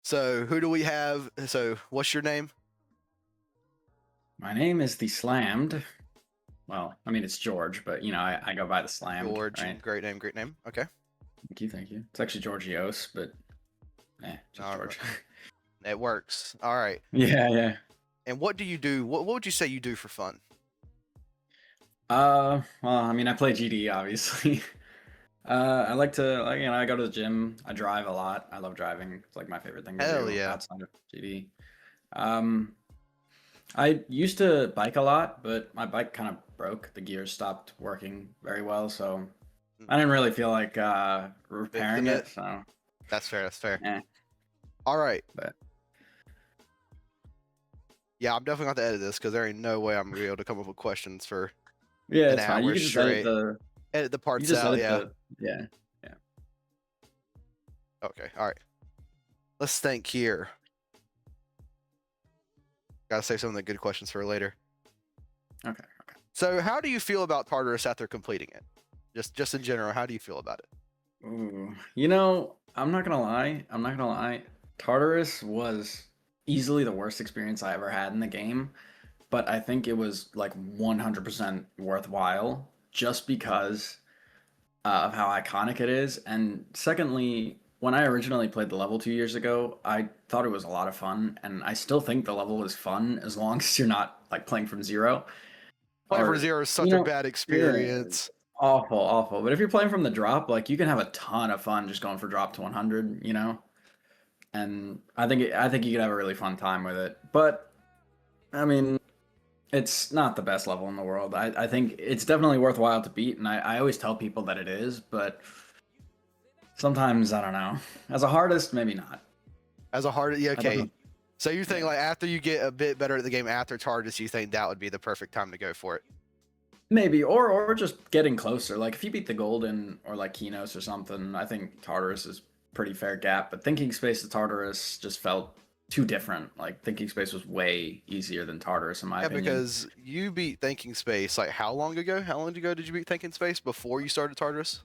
So who do we have? So what's your name? My name is TheSlammed. Well, I mean it's George, but I go by TheSlammed, George. right? Great name. Great name. Okay. Thank you, thank you. It's actually Georgios, but just All right. George. It works. All right. Yeah, yeah. And what do you do? What would you say you do for fun? Well, I mean I play GD obviously. I like to I go to the gym. I drive a lot. I love driving. It's like my favorite thing to Hell do yeah. outside of GD. Um, I used to bike a lot, but my bike kind of broke. The gears stopped working very well, so I didn't really feel like repairing Fixing it. it. So, That's fair. That's fair. eh. All right. But Yeah, I'm definitely going to edit this because there ain't no way I'm gonna be able to come up with questions for yeah, an it's fine. You hour can just edit straight. the. Edit the You parts just out. edit Yeah. the. Yeah, yeah. Okay. All right. Let's think here. Gotta save some of the good questions for later. Okay. So, how do you feel about Tartarus after completing it? Just in general, how do you feel about it? Ooh. I'm not gonna lie. I'm not gonna lie. Tartarus was easily the worst experience I ever had in the game, but I think it was like 100% worthwhile just because of how iconic it is. And secondly, when I originally played the level 2 years ago, I thought it was a lot of fun, and I still think the level is fun as long as you're not like playing from zero. Playing for Or zero is you such a know, bad yeah, experience. awful, awful. But if you're playing from the drop, like you can have a ton of fun just going for drop to 100, and I think you could have a really fun time with it. But I mean, it's not the best level in the world. I think it's definitely worthwhile to beat, and I always tell people that it is, but sometimes I don't know. As a hardest, maybe not. As a hard, yeah, I don't okay. know. So you think Yeah. like after you get a bit better at the game after Tartarus, you think that would be the perfect time to go for it? Maybe, or just getting closer. Like if you beat the Golden or like Kinos or something, I think Tartarus is pretty fair gap. But Thinking Space to Tartarus just felt too different. Like Thinking Space was way easier than Tartarus in my Yeah, opinion. because you beat Thinking Space like how long ago? How long ago did you beat Thinking Space before you started Tartarus?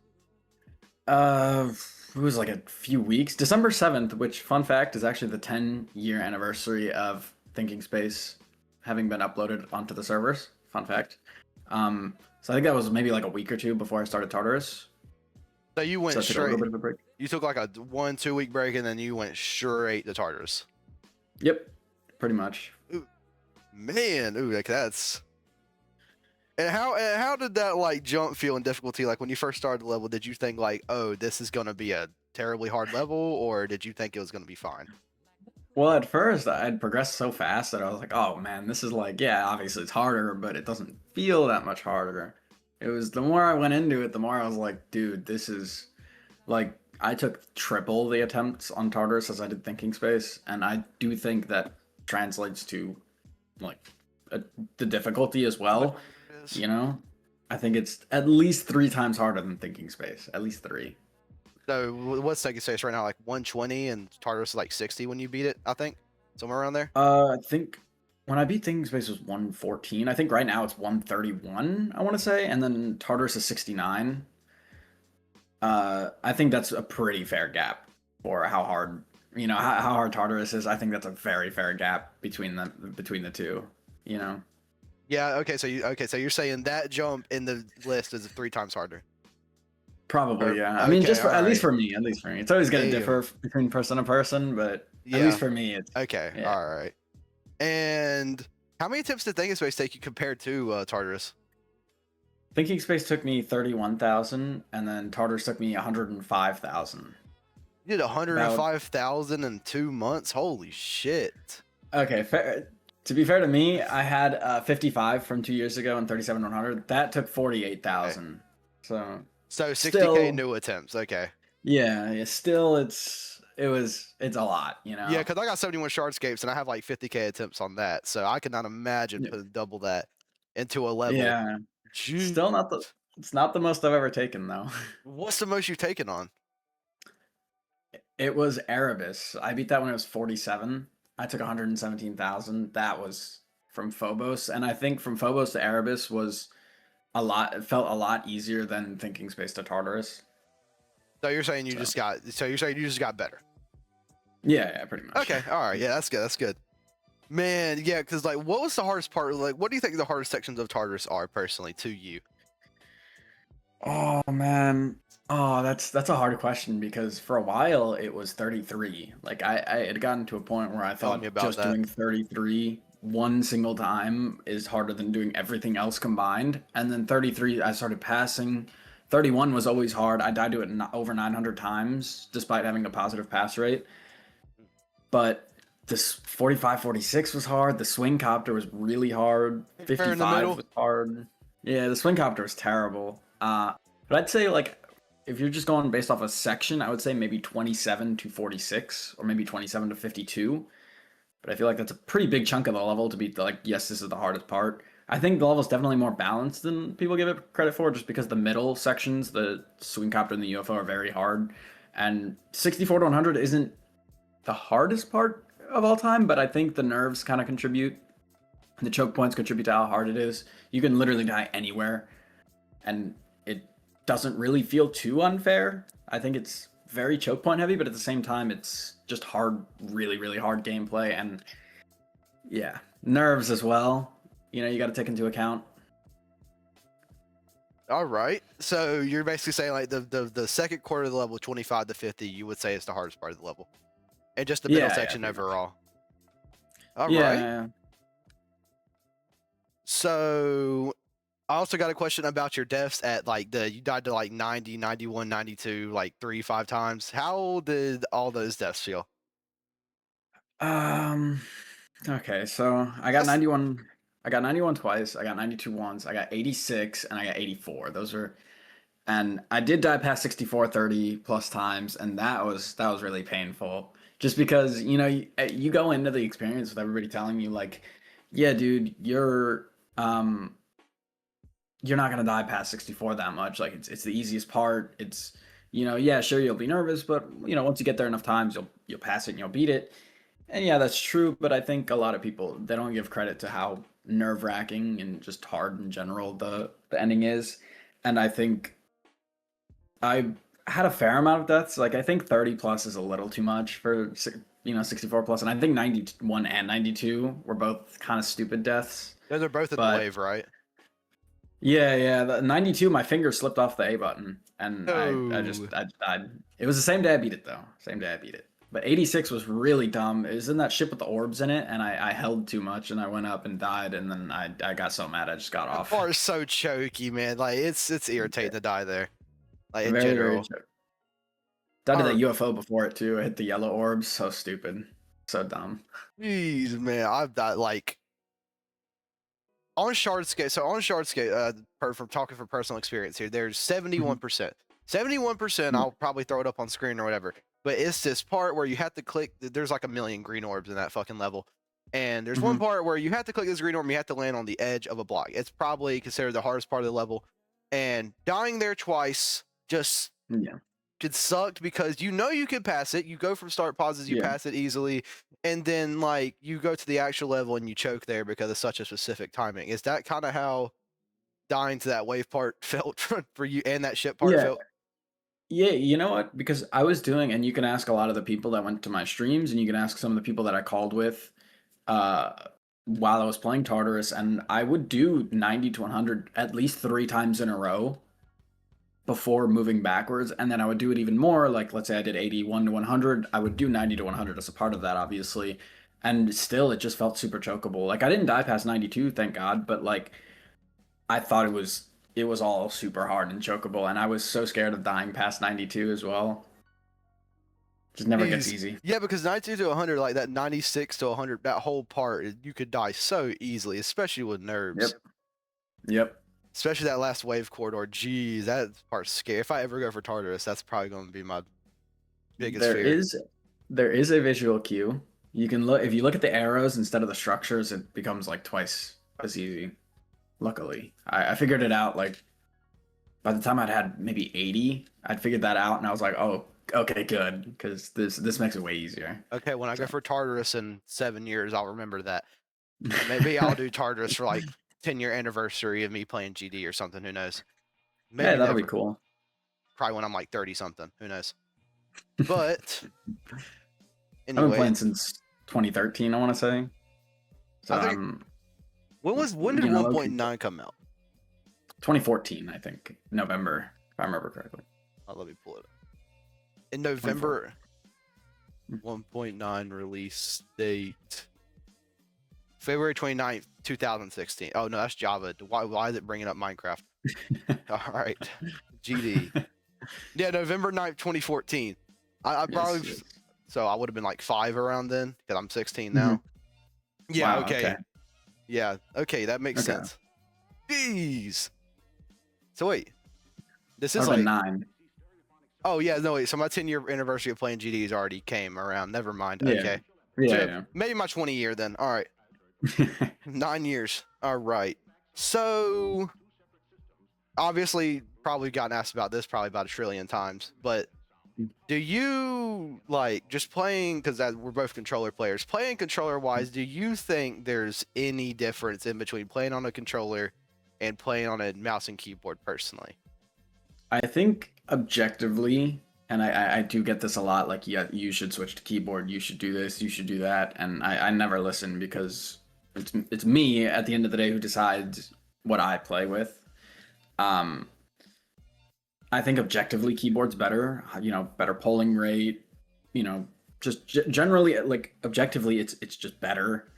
Uh, it was like a few weeks. December 7th, which fun fact is actually the 10-year anniversary of Thinking Space having been uploaded onto the servers. Fun fact. So I think that was maybe like a week or two before I started Tartarus. So you So went I took a little straight. bit of a break. You took like a 1-2 week break and then you went straight to Tartarus. Yep, pretty much. Ooh, man, ooh, like that's. And how did that like jump feel in difficulty? Like when you first started the level, did you think like, oh, this is gonna be a terribly hard level, or did you think it was gonna be fine? Well, at first I'd progressed so fast that I was like, "Oh man, this is like, yeah, obviously it's harder, but it doesn't feel that much harder." It was the more I went into it, the more I was like, "Dude, this is like I took triple the attempts on Tartarus as I did Thinking Space, and I do think that translates to like a, the difficulty as How much well, harder it is? you know? I think it's at least 3 times harder than Thinking Space, at least 3. So what's Thinking Space right now? Like 120, and Tartarus is like 60 when you beat it. I think somewhere around there. I think when I beat Thinking Space was 114. I think right now it's 131, I want to say, and then Tartarus is 69. I think that's a pretty fair gap for how hard, how hard Tartarus is. I think that's a very fair gap between the two, you know. Yeah. So you're saying that jump in the list is 3 times harder. Probably, Or yeah. I mean, okay, just all for at least right. for me, at least for me. It's always going to Damn. differ between person to person, but at Yeah. least for me, it's Okay. yeah. All right. And how many attempts did Thinking Space take you compared to Tartarus? Thinking Space took me 31,000, and then Tartarus took me 105,000. You did About 105,000 in 2 months. Holy shit. Okay, fair. To be fair to me, I had 55 from 2 years ago and 37,100. That took Okay. 48,000. So So 60K still, new attempts. Okay. yeah, still it's a lot, Yeah, because I got 71 Shardscapes and I have like 50K attempts on that. So I could not imagine Yeah, putting double that into a level. yeah. Gee. Still not the it's not the most I've ever taken though. What's the most you've taken on? It was Erebus. I beat that when it was 47. I took 117,000. That was from Phobos, and I think from Phobos to Erebus was a lot. It felt a lot easier than Thinking Space to Tartarus. So you're saying you So just got. So you're saying you just got better. Yeah, pretty much. Okay, all right, yeah, that's good. That's good. Man, yeah, because like, what was the hardest part? Like, what do you think the hardest sections of Tartarus are personally to you? Oh man. Oh, that's a hard question because for a while it was 33. Like I had gotten to a point where I Tell me thought about just that. doing 33 one single time is harder than doing everything else combined. And then 33 I started passing. 31 was always hard. I died to it over 900 times despite having a positive pass rate. But this 45, 46 was hard. The swing copter was really hard. Fair in the 55 middle. was hard. Yeah, the swing copter was terrible. But I'd say like if you're just going based off a section, I would say maybe 27 to 46 or maybe 27 to 52. But I feel like that's a pretty big chunk of the level to be like, yes, this is the hardest part. I think the level's definitely more balanced than people give it credit for, just because the middle sections, the swing copter and the UFO, are very hard. And 64 to 100 isn't the hardest part of all time, but I think the nerves kind of contribute. The choke points contribute to how hard it is. You can literally die anywhere, and it doesn't really feel too unfair. I think it's very choke point heavy, but at the same time, it's just hard, really, really hard gameplay, and yeah, nerves as well. You know, you got to take into account. All right. So you're basically saying like the second quarter of the level, 25 to 50, you would say is the hardest part of the level, and just the middle Yeah, section pretty much. overall. All right. Yeah. So I also got a question about your deaths at like you died to like 90, 91, 92, like 3, 5 times. How did all those deaths feel? Um. Okay, so I got That's 91. I got 91 twice. I got 92 once. I got 86, and I got 84. Those are, and I did die past 64 30 plus times, and that was really painful. Just because you go into the experience with everybody telling you like, yeah, dude, um you're not gonna die past 64 that much. Like it's the easiest part. It's yeah, sure you'll be nervous, but once you get there enough times, you'll pass it and you'll beat it. And yeah, that's true, but I think a lot of people they don't give credit to how nerve-wracking and just hard in general the ending is. And I think I had a fair amount of deaths. Like I think 30 plus is a little too much for 64 plus, and I think 91 and 92 were both kind of stupid deaths. those are both in the But wave, right? yeah, the 92, my finger slipped off the A button, and Oh, I died. It was the same day I beat it though. Same day I beat it. But 86 was really dumb. It was in that ship with the orbs in it, and I held too much, and I went up and died, and then I got so mad I just got that off. part is so choky, man. Like it's irritating to die there, like in Very, very general. chill. Died to All that right, UFO before it too. I hit the yellow orbs. So stupid. So dumb. jeez, man, I've died like on Shardscape. So on Shardscape, from talking from personal experience here, there's 71%. 71%, Mm. I'll probably throw it up on screen or whatever. But it's this part where you have to click. There's like a million green orbs in that fucking level. And there's one Mhm. part where you have to click this green orb and you have to land on the edge of a block. It's probably considered the hardest part of the level. And dying there twice just Yeah. it sucked because you can pass it. You go from start pauses, you Yeah. pass it easily, and then like you go to the actual level and you choke there because of such a specific timing. Is that kind of how dying to that wave part felt for you and that ship part Yeah. felt? Yeah, you know what? Because I was doing, and you can ask a lot of the people that went to my streams, and you can ask some of the people that I called with uh, while I was playing Tartarus, and I would do 90 to 100 at least 3 times in a row before moving backwards, and then I would do it even more. Like, let's say I did 81 to 100, I would do 90 to 100 as a part of that, obviously. And still, it just felt super chokeable. Like, I didn't die past 92, thank God, but like, I thought it was all super hard and chokeable, and I was so scared of dying past 92 as well. Just never gets Jeez. easy. Yeah, because 92 to 100, like that 96 to 100, that whole part, you could die so easily, especially with nerves. Yep. Yep. Especially that last wave corridor. Jeez, that part's scary. If I ever go for Tartarus, that's probably going to be my biggest There fear. is there is a visual cue. You can look if you look at the arrows instead of the structures, it becomes like twice as easy. Luckily, I figured it out like by the time I'd had maybe 80, I'd figured that out, and I was like, oh, okay, good, because this makes it way easier. Okay, when I go So. for Tartarus in 7 years, I'll remember that. Maybe I'll do Tartarus for like 10-year anniversary of me playing GD or something. Who knows? Hey, Maybe that'll be never. cool. Probably when I'm like 30 something. Who knows? But I've been Anyway, playing since 2013, I want to say. So I think I'm, when did low key 1.9 come out? 2014, I think, November, if I remember correctly. Oh, let me pull it up. In 24. November, 1.9 release date. February 29th, 2016. Oh no, that's Java. Why is it bringing up Minecraft? All right. GD. Yeah, November 9th, 2014. I Yes, probably yes. so I would have been like 5 around then because I'm 16 Mhm. now. Yeah, Wow. Okay. okay. Yeah, okay, that makes Okay. sense. Jeez. So wait, this I've is been like 9. oh yeah, no wait, so my 10-year anniversary of playing GD's already came around. Never mind. Yeah. Okay. So Yeah. maybe my 20 year then. All right. Yeah. 9 years. All right. So obviously probably gotten asked about this probably about a trillion times, but do you like just playing because we're both controller players, playing controller wise, do you think there's any difference in between playing on a controller and playing on a mouse and keyboard personally? I think objectively, and I do get this a lot, like, yeah, you should switch to keyboard, you should do this, you should do that, and I never listen because it's me at the end of the day who decides what I play with. Um, I think objectively keyboard's better, better polling rate, just generally, like, objectively it's just better.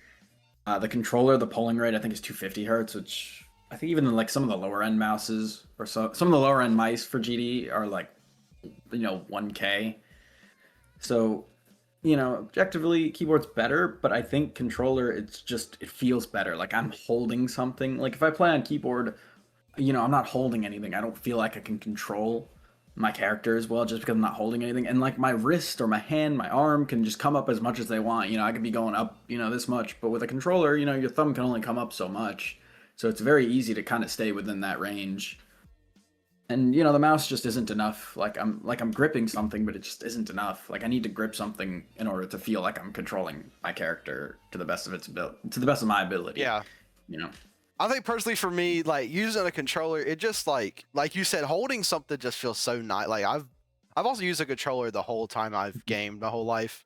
The controller, the polling rate, I think is 250 hertz, which I think even like some of the lower end mouses or some of the lower end mice for GD are like 1K. So objectively keyboard's better, but I think controller it feels better. Like I'm holding something. Like if I play on keyboard, I'm not holding anything. I don't feel like I can control my character as well just because I'm not holding anything. And like my wrist or my hand, my arm can just come up as much as they want. I could be going up, this much, but with a controller, your thumb can only come up so much. So it's very easy to kind of stay within that range. And the mouse just isn't enough. Like I'm gripping something, but it just isn't enough. Like I need to grip something in order to feel like I'm controlling my character to the best of to the best of my ability. Yeah. You know. I think personally for me, like using a controller, it just like you said, holding something just feels so nice. Like I've also used a controller the whole time I've gamed my whole life.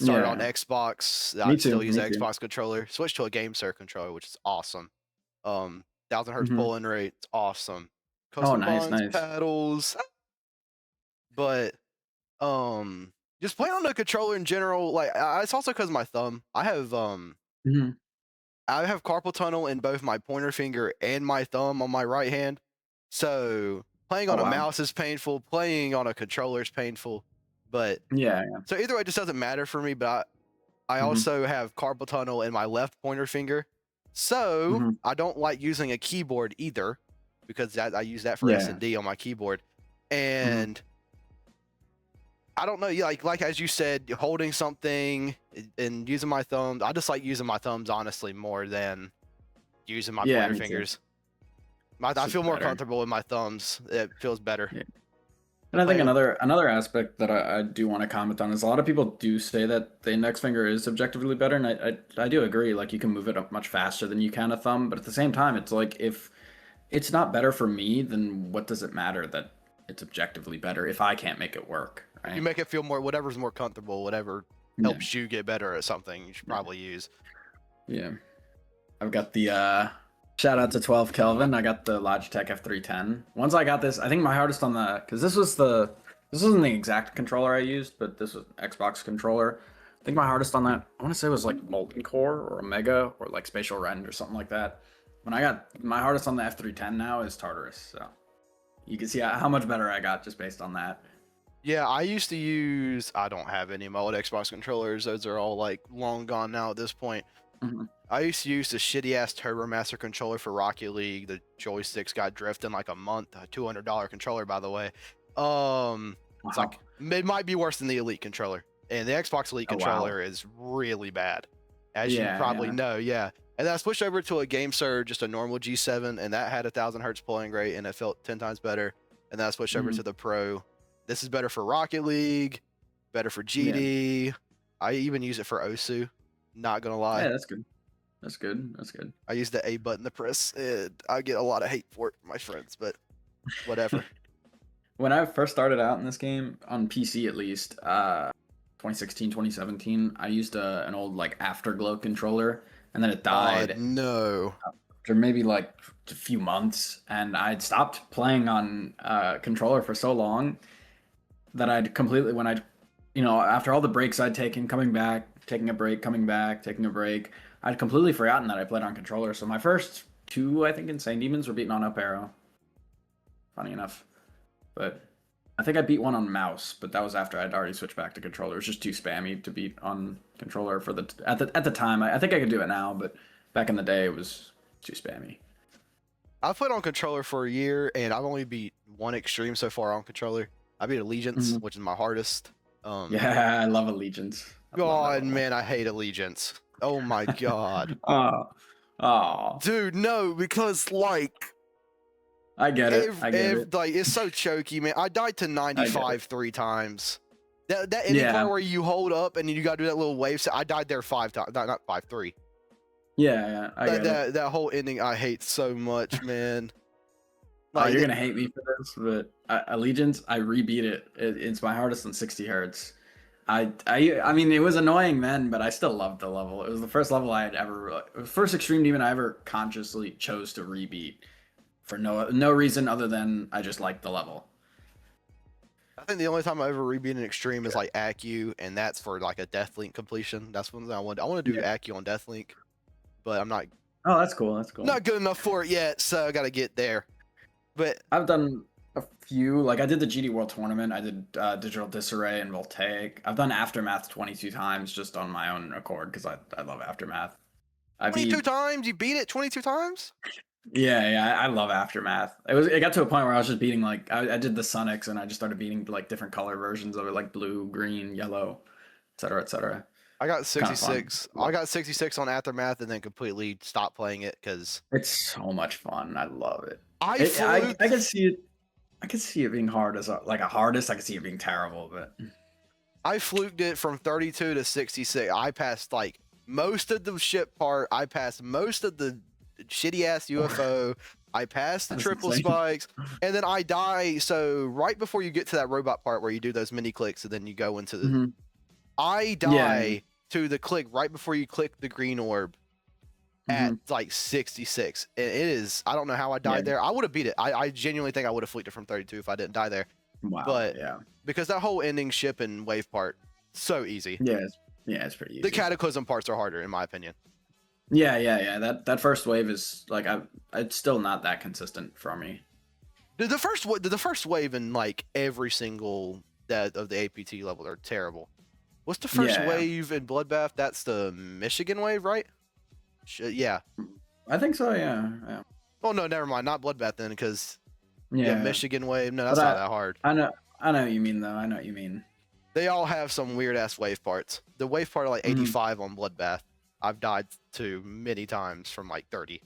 Started on Yeah. Xbox. I Me too. still use Me an too. Xbox controller. Switched to a GameSir controller, which is awesome. 1000 hertz Hmm. polling rate, it's awesome. Oh, Custom nice, buttons, nice. paddles, but just playing on the controller in general, like it's also because my thumb. Hmm. I have carpal tunnel in both my pointer finger and my thumb on my right hand. So playing Oh on a wow. mouse is painful. Playing on a controller is painful. But Yeah. Yeah. so either way, it just doesn't matter for me. But I Hmm. also have carpal tunnel in my left pointer finger. So Hmm. I don't like using a keyboard either because I use that for S Yeah. and D on my keyboard. Hmm. And I don't know, like as you said, holding something and using my thumbs. I just like using my thumbs honestly more than using my Yeah. pointer Me too. fingers. It's I just feel more better. comfortable with my thumbs. It feels better. Yeah. And I think Playing, another aspect that I do want to comment on is a lot of people do say that the index finger is objectively better, and I do agree. Like you can move it up much faster than you can a thumb, but at the same time, it's like if it's not better for me, then what does it matter that it's objectively better if I can't make it work, you right? make it feel more whatever's more comfortable, whatever Yeah. helps you get better at something. You should Yeah. probably use. Yeah. I've got the shout out to 12 Kelvin. I got the Logitech F310. Once I got this, I think my hardest on the because this wasn't the exact controller I used, but this was Xbox controller. I think my hardest on that, I want to say was like Molten Core or Omega or like Spatial Rend or something like that. When I got my hardest on the F310 now is Tartarus, so you can see how much better I got just based on that. Yeah, I used to use. I don't have any of my old Xbox controllers. Those are all like long gone now at this point. Mhm. I used to use the shitty ass TurboMaster controller for Rocket League. The joysticks got drifted in like a month. A $200 controller, by the way. It's Wow. like it might be worse than the Elite controller, and the Xbox Elite Oh wow. controller is really bad, as you Yeah, probably yeah. know. Yeah, and then I switched over to a GameSir, just a normal G7, and that had 1000 hertz polling rate, and it felt 10 times better. And then I switched over Hmm. to the Pro. This is better for Rocket League, better for Yeah. GD. I even use it for OSU. Not gonna Yeah, lie. that's good. That's good. That's good. I use the A button to press, and I get a lot of hate for it from my friends, but whatever. When I first started out in this game on PC at least, 2016, 2017. I used an old like Afterglow controller, and then it died No. after maybe like a few months, and I'd stopped playing on controller for so long that I'd completely when I'd after all the breaks I'd taken, coming back, taking a break, coming back, taking a break, I'd completely forgotten that I played on controller. So my first two, I think, Insane Demons were beaten on up arrow. Funny enough, but I think I beat one on mouse, but that was after I'd already switched back to controller. It was just too spammy to beat on controller for the at the time. I think I could do it now, but back in the day it was too spammy. I've played on controller for a year, and I've only beat one extreme so far on controller. I beat Allegiance, Mhm. which is my hardest. Yeah, I love Allegiance. I love that God, level. man, I hate Allegiance. Oh my God. Oh, oh, Dude, no, because like I get it. I get it. like it's so choky, man. I died to I get it. 95 3 times. That ending Yeah, part where you hold up and you gotta do that little wave set, I died there 5 times. Not 5, 3. yeah, I That get it. that that whole ending I hate so much, man. Oh, Like you're gonna hate me for this, but Allegiance, I rebeat it. It's my hardest on 60 hertz. I mean, it was annoying then, but I still loved the level. It was the first level I had ever, first Extreme Demon I ever consciously chose to rebeat for no reason other than I just liked the level. I think the only time I ever rebeat an extreme is like Accu, and that's for like a Deathlink completion. That's one thing I want. I want to do Yeah. Accu on Deathlink, but I'm Oh, that's cool. That's cool. not good enough for it yet, so I got to get there. But I've done a few. Like I did the GD World Tournament. I did Digital Disarray and Voltaic. I've done Aftermath 22 times just on my own accord because I love Aftermath. I 22 beat times, you beat it 22 times. Yeah, I love Aftermath. It got to a point where I was just beating like I did the Sonics and I just started beating like different color versions of it, like blue, green, yellow, etc., etc. I got Kind of fun. 66. I got 66 on Aftermath, and then completely stopped playing it because It's so much fun. I love it. I I fluked. can see it. I can see it being hard as like a hardest. I can see it being terrible, but I fluked it from 32 to 66. I passed like most of the ship part. I passed most of the shitty ass UFO. I passed the that's triple insane. spikes, and then I die. So right before you get to that robot part where you do those mini clicks, and then you go into the, Hmm. I Yeah. die to the click right before you click the green orb at Hmm. like 66. And it is, I don't know how I Yeah. died there. I would have beat it. I genuinely think I would have flicked it from 32 if I didn't die there. Wow. But Yeah. because that whole ending ship and wave part, so easy. Yeah. It's pretty The easy. cataclysm parts are harder in my opinion. Yeah. That first wave is like it's still not that consistent for me. The first wave in like every single that of the APT level are terrible. What's the first Yeah. wave in Bloodbath? That's the Michigan wave, right? Yeah. I think so. Yeah. Yeah. Oh no, never mind. Not Bloodbath then, because yeah, Yeah. Michigan wave. No, But that's not that hard. I know what you mean though. I know what you mean. They all have some weird ass wave parts. The wave part like Mhm. 85 on Bloodbath. I've died to many times from like 30.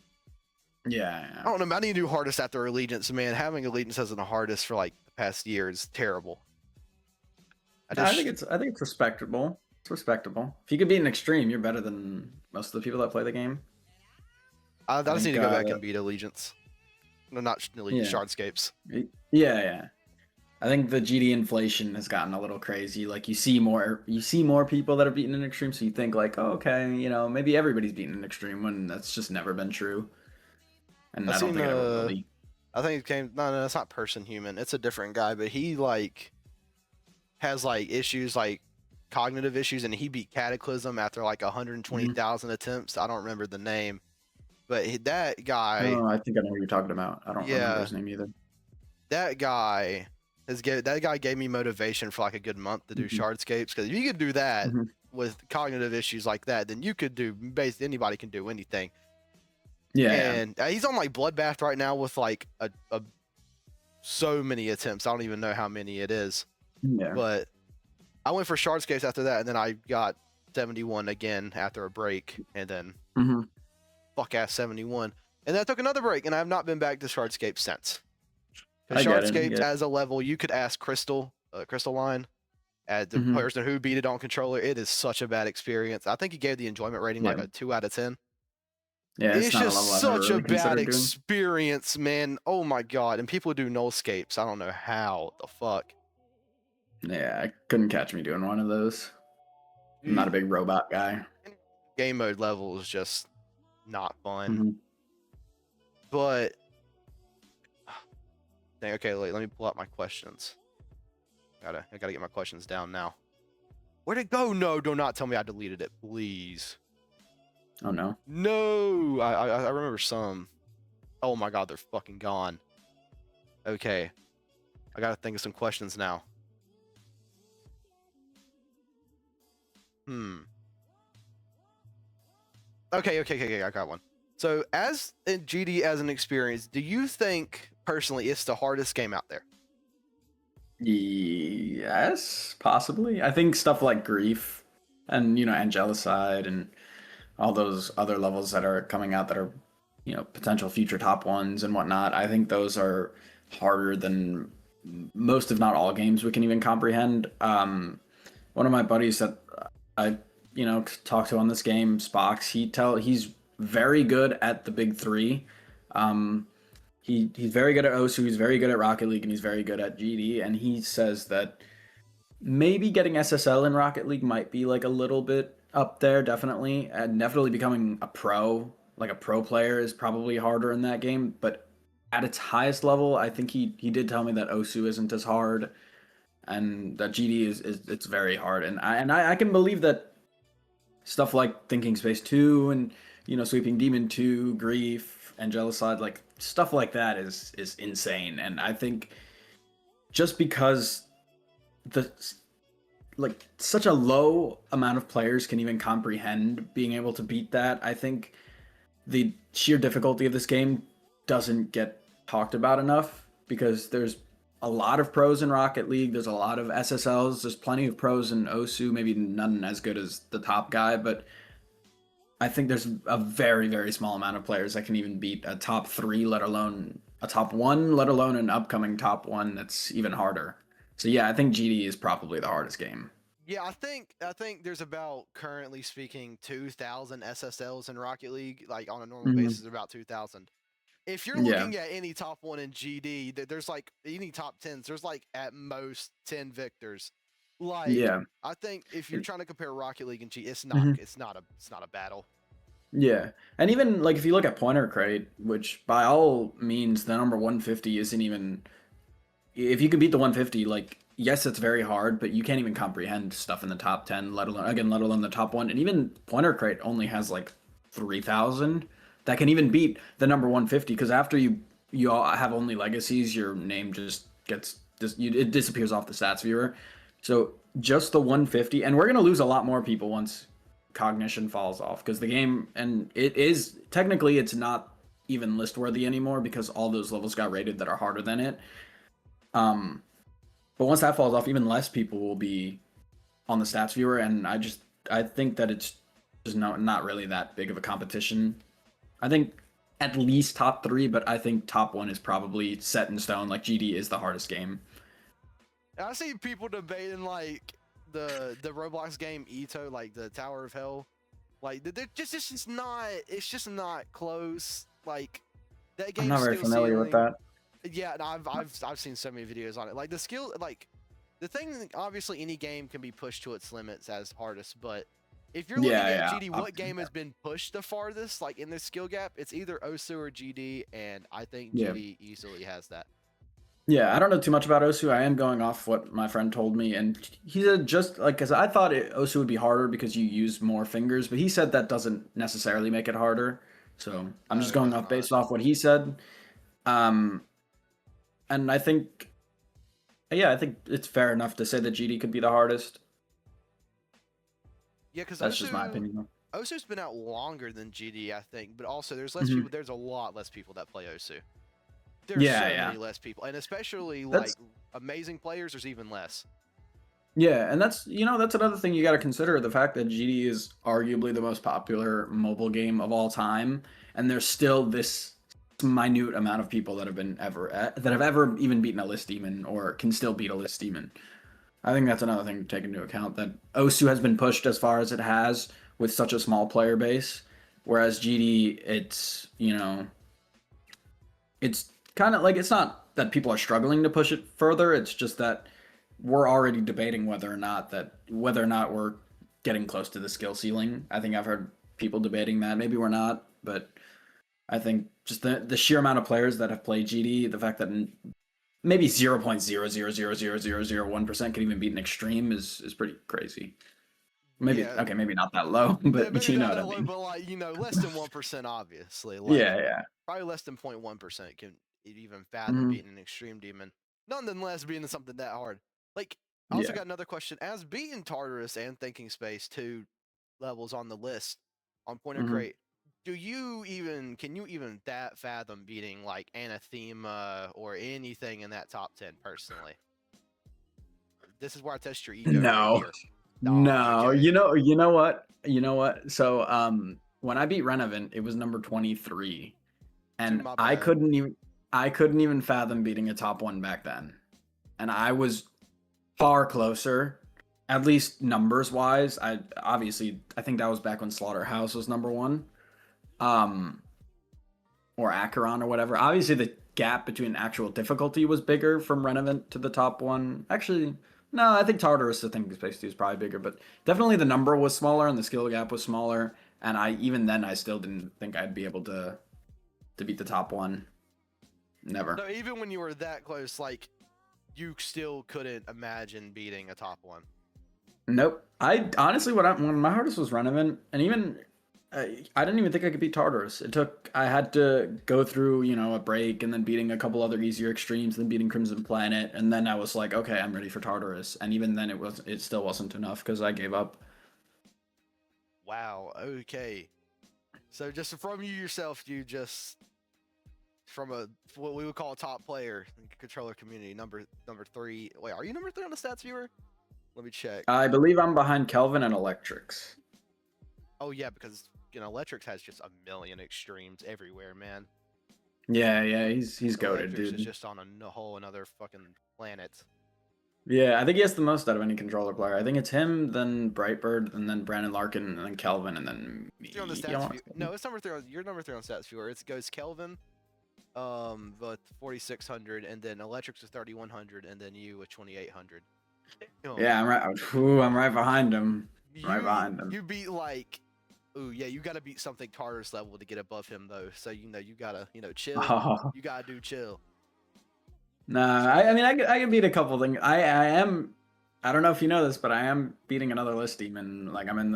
Yeah. I don't know. I need to do hardest after Allegiance, man. Having Allegiance as the hardest for like the past year is terrible. I think it's respectable. It's respectable. If you could beat an extreme, you're better than most of the people that play the game. I I just need think to go back and beat Allegiance. No, not Allegiance, yeah. Shardscapes. Yeah. I think the GD inflation has gotten a little crazy. Like you see more people that are beating an extreme, so you think like, oh, okay, maybe everybody's beating an extreme when that's just never been true. And I I don't seen think it ever will be. I think it came no, it's not Person Human. It's a different guy, but he like has like issues like cognitive issues, and he beat Cataclysm after like Mhm. 120,000 attempts. I don't remember the name, but that guy, Oh, I think I know what you're talking about. I don't remember yeah, his name either. that guy gave me motivation for like a good month to do Mhm. Shardscapes, because if you could do that Mhm. with cognitive issues like that, then you could do basically anybody can do anything. Yeah. And he's on like Bloodbath right now with like a so many attempts. I don't even know how many it is, Yeah. but I went for Shardscapes after that, and then I got 71 again after a break, and then Hmm. fuck ass 71, and then I took another break, and I have not been back to Shardscapes since. Because I get it. I Shardscapes get as a level, you could ask Crystal Line, as the it. person who beat it on controller. It is such a bad experience. I think he gave the enjoyment rating Yeah. like a 2 out of 10. Yeah, it's It's not a just level I've ever such a really bad considered doing. experience, man. Oh my god. And people do nullscapes. I don't know how the fuck. Yeah, I couldn't catch me doing one of those. I'm not a big robot guy. Game mode level is just not fun. Mm-hmm. But dang, okay, let me pull out my questions. I gotta get my questions down now. Where'd it go? No, do not tell me I deleted it, please. Oh no. No, I remember some. Oh my god, they're fucking gone. Okay, I gotta think of some questions now. Okay, I got one. So, as in GD as an experience, do you think personally it's the hardest game out there? Yes, possibly. I think stuff like grief and Angelicide and all those other levels that are coming out that are potential future top ones and whatnot. I think those are harder than most, if not all, games we can even comprehend. One of my buddies that I talked to on this game, Spox, he's very good at the big three. Um, he's very good at Osu, he's very good at Rocket League, and he's very good at GD. And he says that maybe getting SSL in Rocket League might be like a little bit up there, definitely. And definitely becoming a pro, like a pro player, is probably harder in that game. But at its highest level, I think he did tell me that Osu isn't as hard, and that GD is it's very hard. And I can believe that stuff like Thinking Space 2 and Sweeping Demon 2, Grief, Angelicide, like stuff like that is insane. And I think just because the like such a low amount of players can even comprehend being able to beat that, I think the sheer difficulty of this game doesn't get talked about enough, because there's a lot of pros in Rocket League, there's a lot of SSLs, there's plenty of pros in Osu, maybe none as good as the top guy, but I think there's a very, very small amount of players that can even beat a top 3, let alone a top 1, let alone an upcoming top 1 that's even harder. So yeah, I think GD is probably the hardest game. Yeah, I think there's about, currently speaking, 2,000 SSLs in Rocket League. Like on a normal basis, about 2,000. If you're Yeah. looking at any top 1 in GD, there's like any top 10s, there's like at most 10 victors. Like, Yeah. I think if you're trying to compare Rocket League and GD, Mhm. it's not a battle. Yeah. And even like if you look at Pointer Crate, which by all means the number 150 isn't even, if you can beat the 150, like yes, it's very hard, but you can't even comprehend stuff in the top 10, let alone the top 1. And even Pointer Crate only has like 3,000 that can even beat the number 150, because after you all have only legacies, your name just it disappears off the stats viewer. So just the 150, and we're going to lose a lot more people once cognition falls off, because the game, and it is technically, it's not even list worthy anymore because all those levels got rated that are harder than it. But once that falls off, even less people will be on the stats viewer, and I think that it's just not really that big of a competition. I think at least top 3, but I think top 1 is probably set in stone. Like GD is the hardest game. I see people debating like the Roblox game Ito, like the Tower of Hell. Like it's just not close. Like that I'm game's not very still familiar with ceiling. that. Yeah, and I've seen so many videos on it. Like the skill, like the thing. Obviously, any game can be pushed to its limits as hardest, but if you're looking at Yeah, GD, I've what seen game has that. been pushed the farthest, like in this skill gap? It's either Osu or GD, and I think Yeah. GD easily has that. Yeah, I don't know too much about Osu. I am going off what my friend told me, and he said just like, because I thought Osu would be harder because you use more fingers, but he said that doesn't necessarily make it harder. So I'm No, just it going does off not. based off what he said. Um, and I think, yeah, I think it's fair enough to say that GD could be the hardest. Yeah, because That's just my opinion. Osu's been out longer than GD, I think, but also there's less Hmm. people. There's a lot less people that play Osu. There's Yeah, so yeah. many less people, and especially like That's amazing players. There's even less. Yeah, and that's another thing you got to consider, the fact that GD is arguably the most popular mobile game of all time, and there's still this minute amount of people that have ever even beaten a list demon or can still beat a list demon. I think that's another thing to take into account, that Osu has been pushed as far as it has with such a small player base, whereas GD, it's kind of like, it's not that people are struggling to push it further, it's just that we're already debating whether or not we're getting close to the skill ceiling. I think I've heard people debating that. Maybe we're not, but I think just the sheer amount of players that have played GD, the fact that maybe 0.0000001% can even beat an extreme is pretty crazy. Maybe Yeah, okay, maybe not that low, but maybe you know not what I that low, mean. but like less than 1%, obviously. Like Yeah, yeah. probably less than 0.1% can even fathom Hmm. beating an extreme demon. Nonetheless, being something that hard. Like, I also Yeah. got another question. As beating Tartarus and Thinking Space, two levels on the list on Pointer Hmm. Crate, can you even that fathom beating like Anathema or anything in that top 10 personally? This is where I test your ego right No. here. Oh, No. okay. You know what? You know what? So when I beat Renavant, it was number 23. Dude, And my bad. I couldn't even fathom beating a top one back then. And I was far closer, at least numbers wise. I think that was back when Slaughterhouse was number one. Um or Acheron or whatever. Obviously the gap between actual difficulty was bigger from Renavant to the top one. Actually, no, I think Tartarus the Thinking Space 2 is probably bigger, but definitely the number was smaller and the skill gap was smaller. And I even then I still didn't think I'd be able to beat the top one. Never. So even when you were that close, like you still couldn't imagine beating a top one. Nope. I honestly, when my hardest was Renavant, and even I didn't even think I could beat Tartarus. I had to go through, a break and then beating a couple other easier extremes, then beating Crimson Planet, and then I was like, okay, I'm ready for Tartarus. And even then, it still wasn't enough because I gave up. Wow. Okay. So just from you yourself, you just from a what we would call a top player in the controller community, number 3. Wait, are you number 3 on the stats viewer? Let me check. I believe I'm behind Kelvin and Electrics. Oh yeah, because Electrics has just a million extremes everywhere, man. Yeah, yeah, he's goated, Electrics is dude. just on a whole another fucking planet. Yeah, I think he has the most out of any controller player. I think it's him, then Brightbird, and then Brandon Larkin, and then Kelvin, and then me. You're on the I stats wanna view. No, it's number 3. You're number 3 on stats viewer. It goes Kelvin, with 4600, and then Electrics with 3100, and then you with 2800. Yeah, I'm right. Ooh, I'm right behind him. Right behind him. You beat like, ooh yeah, you gotta beat something Tartarus level to get above him though. So you gotta chill. Oh, You gotta do chill. nah. I mean, I could beat a couple things. I am. I don't know if you know this, but I am beating another list demon. Like I'm in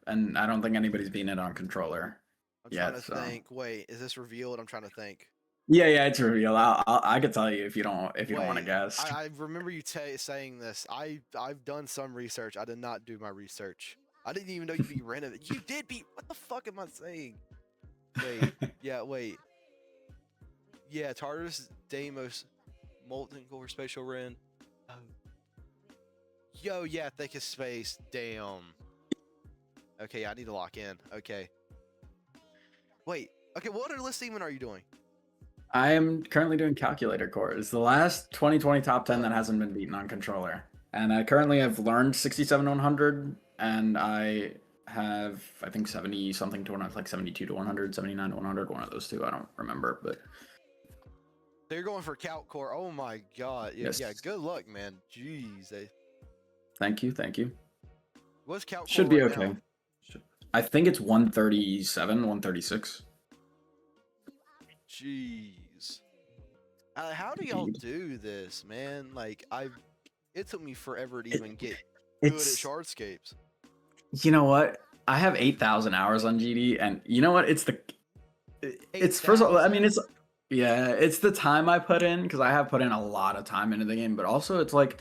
and I don't think anybody's beaten it on controller I'm trying yet. to So think. Wait, is this revealed? I'm trying to think. yeah, yeah, it's a reveal. I could tell you if you don't want to Wait, guess. I remember you saying this. I've done some research. I did not do my research. I didn't even know you beat Renovate. You did beat. What the fuck am I saying? Wait, yeah, wait. Yeah, Tartarus, Deimos, Molten Core, Spatial Ren. Oh. Yo, yeah, thickest space. Damn. Okay, I need to lock in. Okay. Wait. Okay, what other list even are you doing? I am currently doing calculator core. It's the last 2020 top 10 that Oh. hasn't been beaten on controller. And I currently have learned 67 to 100, and I have, I think, 70 something to 100, like 72 to 100, 79 to 100, one of those two. I don't remember, but. They're going for Calc Core. Oh my god. Yeah, Yes. yeah, good luck, man. Jeez. Thank you. Thank you. What's Calc Core Should be right okay. now? I think it's 137, 136. Jeez. How do y'all do this, man? Like, it took me forever to even get good at It's, Shardscapes. you know what? I have 8,000 hours on GD, and you know what? It's first of all, I mean, 8,000? it's the time I put in because I have put in a lot of time into the game, but also it's like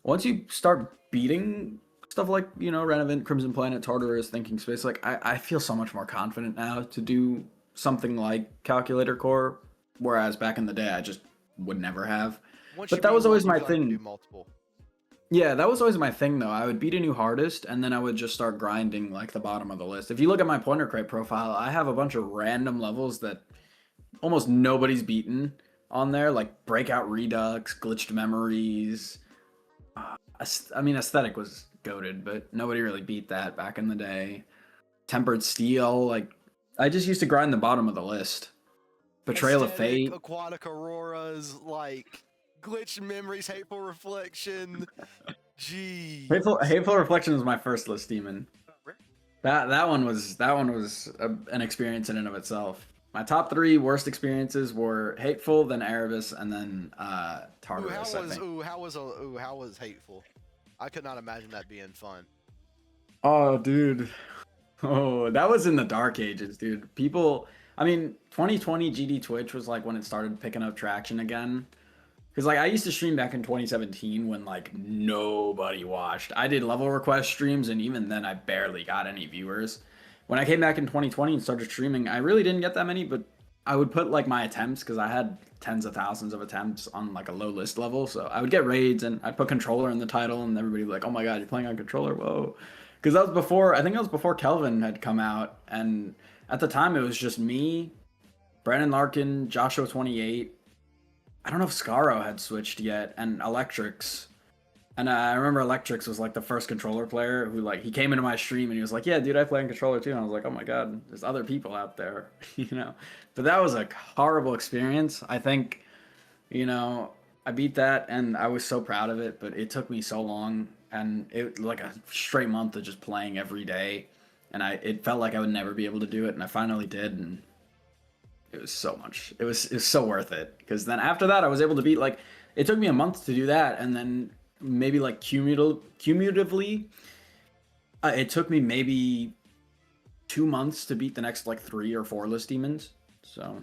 once you start beating stuff like Renovant, Crimson Planet, Tartarus, Thinking Space, like I feel so much more confident now to do something like Calculator Core, whereas back in the day I just would never have. Once you But that beat was one, always you my feel like you can do thing. multiple. Yeah, that was always my thing though. I would beat a new hardest and then I would just start grinding like the bottom of the list. If you look at my Pointer Crate profile, I have a bunch of random levels that almost nobody's beaten on there, like Breakout Redux, Glitched Memories. I mean, Aesthetic was goated, but nobody really beat that back in the day. Tempered Steel, like I just used to grind the bottom of the list. Betrayal of Aesthetic, Fate. Aquatic Auroras, like Glitch Memories, Hateful Reflection. Jeez. Hateful Reflection was my first list demon. An experience in and of itself. My top three worst experiences were Hateful, then Erebus, and then Tartarus, I think. How was hateful? I could not imagine that being fun. Oh, dude. Oh, that was in the dark ages, dude. People, I mean, 2020 GD Twitch was like when it started picking up traction again. Because like I used to stream back in 2017 when like nobody watched. I did level request streams, and even then I barely got any viewers. When I came back in 2020 and started streaming, I really didn't get that many, but I would put like my attempts because I had tens of thousands of attempts on like a low list level. So I would get raids and I'd put controller in the title, and everybody would be like, "Oh my god, you're playing on controller? Whoa!" Because that was before. I think that was before Kelvin had come out, and at the time it was just me, Brandon Larkin, Joshua 28. I don't know if Scaro had switched yet, and Electrix. And I remember Electrix was like the first controller player who like he came into my stream and he was like, "Yeah, dude, I play on controller too." And I was like, "Oh my god, there's other people out there," you know. But that was a horrible experience. I think, you know, I beat that and I was so proud of it, but it took me so long and it like a straight month of just playing every day, and it felt like I would never be able to do it, and I finally did, and it was so much. It was so worth it because then after that I was able to beat like it took me a month to do that, and then maybe like cumulatively, it took me maybe 2 months to beat the next like 3 or 4 list demons. So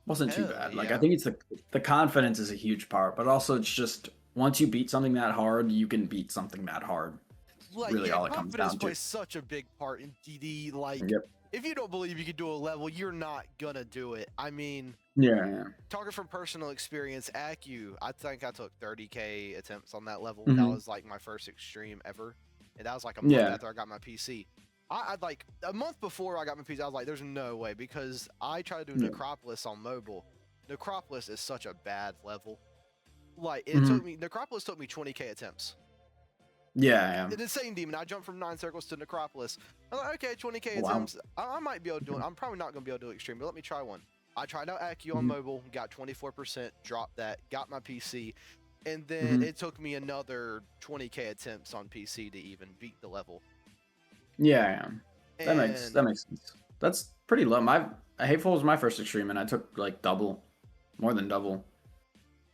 wasn't too Hell bad. Like I yeah. think it's the confidence is a huge part, but also it's just once you beat something that hard, you can beat something that hard. It's Like, really yeah, all it comes confidence down to. plays such a big part in DD. Like, Yep. if you don't believe you can do a level, you're not gonna do it. I mean, Yeah. Yeah. talking from personal experience, ACU, I think I took 30k attempts on that level. That Hmm. was like my first extreme ever, and that was like a month Yeah. after I got my PC. I'd like a month before I got my PC, I was like, "There's no way," because I tried to do Yeah. Necropolis on mobile. Necropolis is such a bad level. Like, Hmm. Necropolis took me 20k attempts. Yeah. Yeah. The same demon. I jumped from 9 circles to Necropolis. I'm like, okay, 20k Wow. attempts. I might be able to do it. I'm probably not going to be able to do extreme, but let me try one. I tried out ACU on Hmm. mobile, got 24%, dropped that, got my PC, and then Hmm. it took me another 20k attempts on PC to even beat the level. Yeah. Yeah. That And makes sense. That's pretty low. My Hateful was my first extreme, and I took like double, more than double.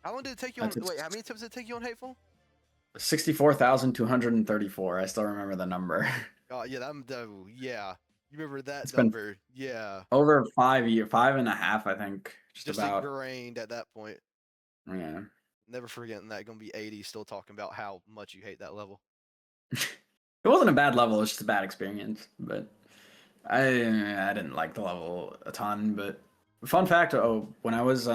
how long did it take you I on? took Wait, how many attempts did it take you on Hateful? 64,234. I still remember the number. Oh, yeah, yeah. You remember that It's been number? Yeah. over 5 years, 5.5, I think, just Just about. ingrained at that point. Yeah. Never forgetting that. Gonna be 80, still talking about how much you hate that level. It wasn't a bad level, it's just a bad experience. But I didn't like the level a ton. But fun fact, oh, when I was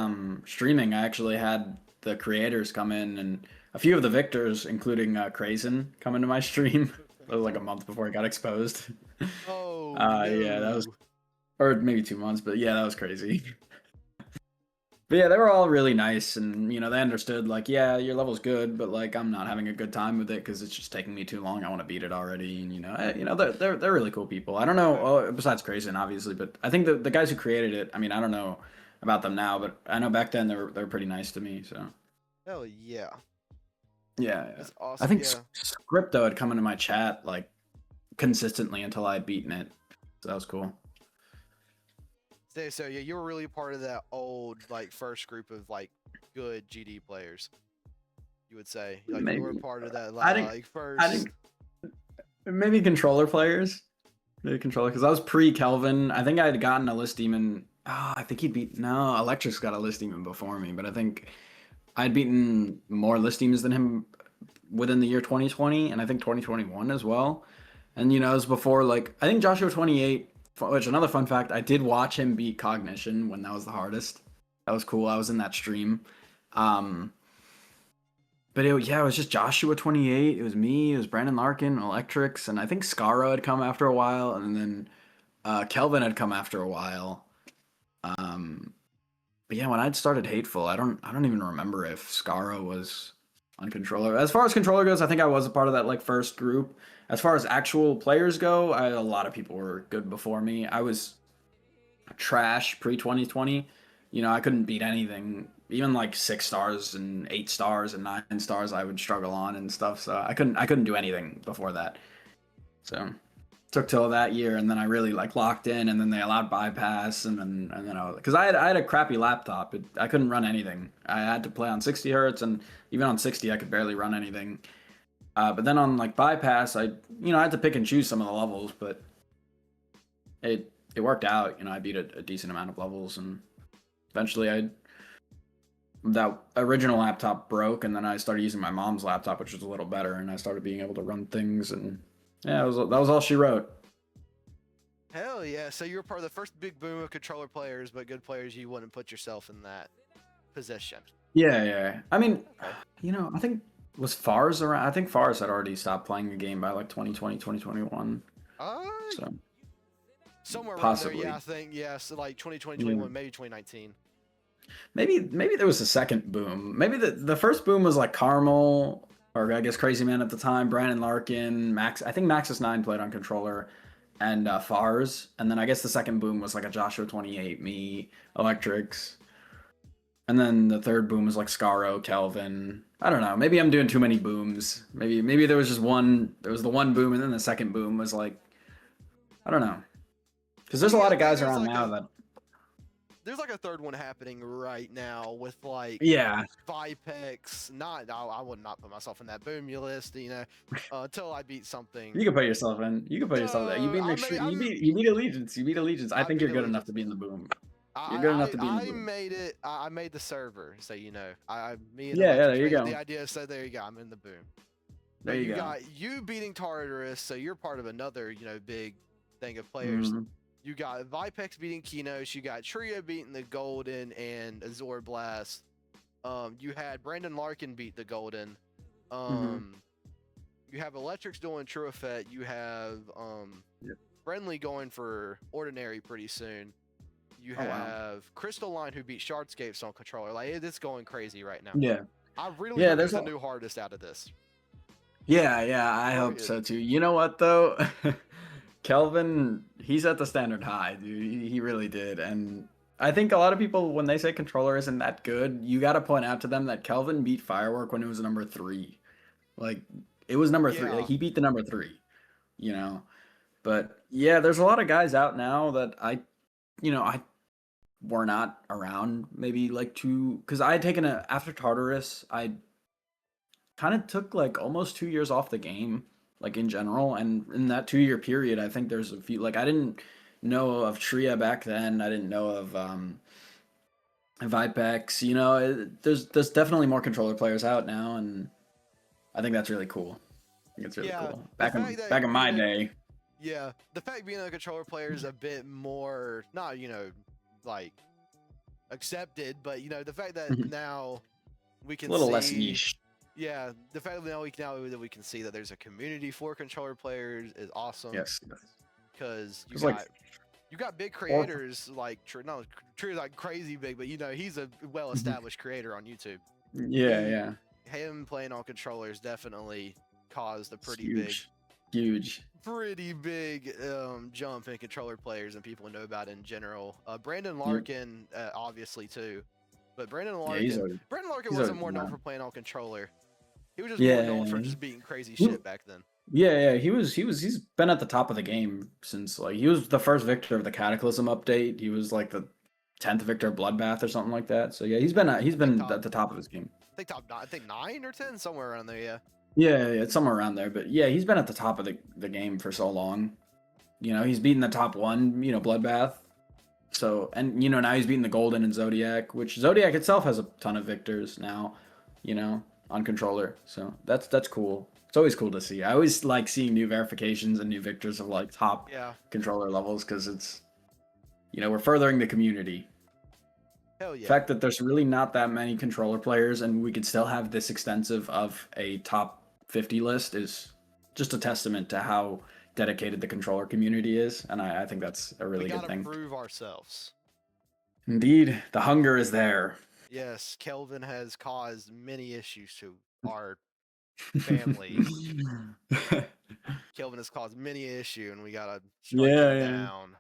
streaming, I actually had the creators come in and a few of the victors, including Krazen, come into my stream. It was like a month before I got exposed. Oh Yeah, that was, no. or maybe 2 months, but yeah, that was crazy. But yeah, they were all really nice, and you know, they understood like, yeah, your level's good, but like, I'm not having a good time with it because it's just taking me too long. I want to beat it already, and they're really cool people. I don't know, besides Grayson, obviously, but I think the guys who created it. I mean, I don't know about them now, but I know back then they were pretty nice to me. So Hell yeah. yeah, yeah. That's I awesome. think Yeah. Scripto had come into my chat like consistently until I had beaten it, so that was cool. So yeah, you were really part of that old like first group of like good GD players. You would say like you were Maybe part of that I didn't. like I first. didn't. Maybe controller players. Maybe controller because I was pre Kelvin. I think I had gotten a list demon. Oh, I think he'd beat no Electric's got a list demon before me, but I think I'd beaten more list demons than him within the year 2020, and I think 2021 as well. And you know, it was before like I think Joshua 28. Which another fun fact, I did watch him beat Cognition when that was the hardest. That was cool. I was in that stream. Um, but yeah, it was just Joshua 28. It was me. It was Brandon Larkin, Electrics, and I think Scaro had come after a while, and then Kelvin had come after a while. Um, but yeah, when I'd started Hateful, I don't even remember if Scaro was on controller. As far as controller goes, I think I was a part of that like first group. As far as actual players go, a lot of people were good before me. I was trash pre 2020. You know, I couldn't beat anything even like 6 stars and 8 stars and 9 stars I would struggle on and stuff. So I couldn't do anything before that. So took till that year, and then I really like locked in, and then they allowed bypass, and then I was because I had a crappy laptop. I couldn't run anything. I had to play on 60 hertz, and even on 60 I could barely run anything. But then on like bypass, I had to pick and choose some of the levels, but it worked out. I beat a decent amount of levels, and eventually that original laptop broke, and then I started using my mom's laptop, which was a little better, and I started being able to run things, and yeah, that was all she wrote. Hell yeah! So you were part of the first big boom of controller players, but good players. You wouldn't put yourself in that position. Yeah, yeah. I mean, Okay. I think was Fars around. I think Fars had already stopped playing the game by like 2020, 2021. Uh, So somewhere around there. Yeah, possibly. I think yes, like 2020, Yeah. 21, maybe 2019. Maybe there was a second boom. Maybe the first boom was like Carmel, or I guess Crazy Man at the time, Brandon Larkin, Max. I think Maxis 9 played on controller, and Fars. And then I guess the second boom was like a Joshua 28, me, Electrics. And then the third boom was like Scaro, Kelvin. I don't know. Maybe I'm doing too many booms. Maybe there was just one. There was the one boom, and then the second boom was like, I don't know. Because there's a Yeah, lot I of think guys around now that. there's like a third one happening right now with like Yeah, Vipex. Not, I would not put myself in that boom list, until I beat something. you can put yourself in. You can put yourself there. You beat I may, extreme. I'm, You beat Allegiance. You beat Allegiance. I I think beat you're good enough Allegiance. to be in the boom. You're good enough to be in the I boom. made it. I made the server, so me and Yeah, yeah. There Electrics you made the go. idea. So there you go. I'm in the boom. There But you you go. got you beating Tartarus, so you're part of another big thing of players. Mm, You got Vipex beating Kinos. You got Trio beating the Golden and Azor Blast. You had Brandon Larkin beat the Golden. mm-hmm. Um, you have Electrics doing True Effect. You have Yep. Friendly going for Ordinary pretty soon. You Oh wow. have Crystal Line who beat Shardscapes on controller. Like it's going crazy right now. Yeah. I really Yeah. hope There's there's a a. new hardest out of this. Yeah, yeah. I hope Period. so too. You know what though? Kelvin, he's at the standard high, dude. He really did. And I think a lot of people, when they say controller isn't that good, you got to point out to them that Kelvin beat Firework when it was number 3. Like, it was number 3. Like, Yeah. he beat the number 3, you know? But yeah, there's a lot of guys out now that I were not around maybe like because I had taken after Tartarus, I kind of took like almost 2 years off the game, like in general. And in that 2 year period, I think there's a few, like I didn't know of Tria back then. I didn't know of Vipex. There's definitely more controller players out now, and I think that's really cool. I think it's really Yeah. cool. The Back fact in that back in my day. yeah, the fact being a controller player is a bit more not like accepted, but the fact that Mhm. now we It's a can little less see. niche. Yeah, the fact that now that we can see that there's a community for controller players is awesome Yes. because you It's like got you got big four. creators like no Trey's like crazy big, but he's a well Mhm. established creator on YouTube. Yeah, He yeah. him playing on controllers definitely caused a It's huge. Huge. pretty big jump in controller players and people know about it in general. Brandon Yep. Larkin obviously too, but Yeah, Brandon Larkin he's wasn't already more been known around. for playing on controller. He was just more Yeah, known for yeah, just beating crazy yeah. shit back then. Yeah, yeah, he's been at the top of the game since like he was the first victor of the Cataclysm update. He was like the 10th victor of Bloodbath or something like that. So yeah, he's I think been top at the top of his game. top nine, I think 9 or 10 somewhere around there. Yeah. Yeah, yeah, it's somewhere around there. But yeah, he's been at the top of the game for so long. He's beaten the top one, Bloodbath. So now he's beating the Golden and Zodiac, which Zodiac itself has a ton of victors now, on controller. So that's cool. It's always cool to see. I always like seeing new verifications and new victors of like top Yeah. controller levels because it's we're furthering the community. Hell The yeah. fact that there's really not that many controller players and we could still have this extensive of a top 50 list is just a testament to how dedicated the controller community is, and I think that's a We really good gotta thing. prove ourselves. Indeed, the hunger is there. Yes, Kelvin has caused many issues to our family. Kelvin has caused many issue, and we gotta strike Yeah, him yeah, down.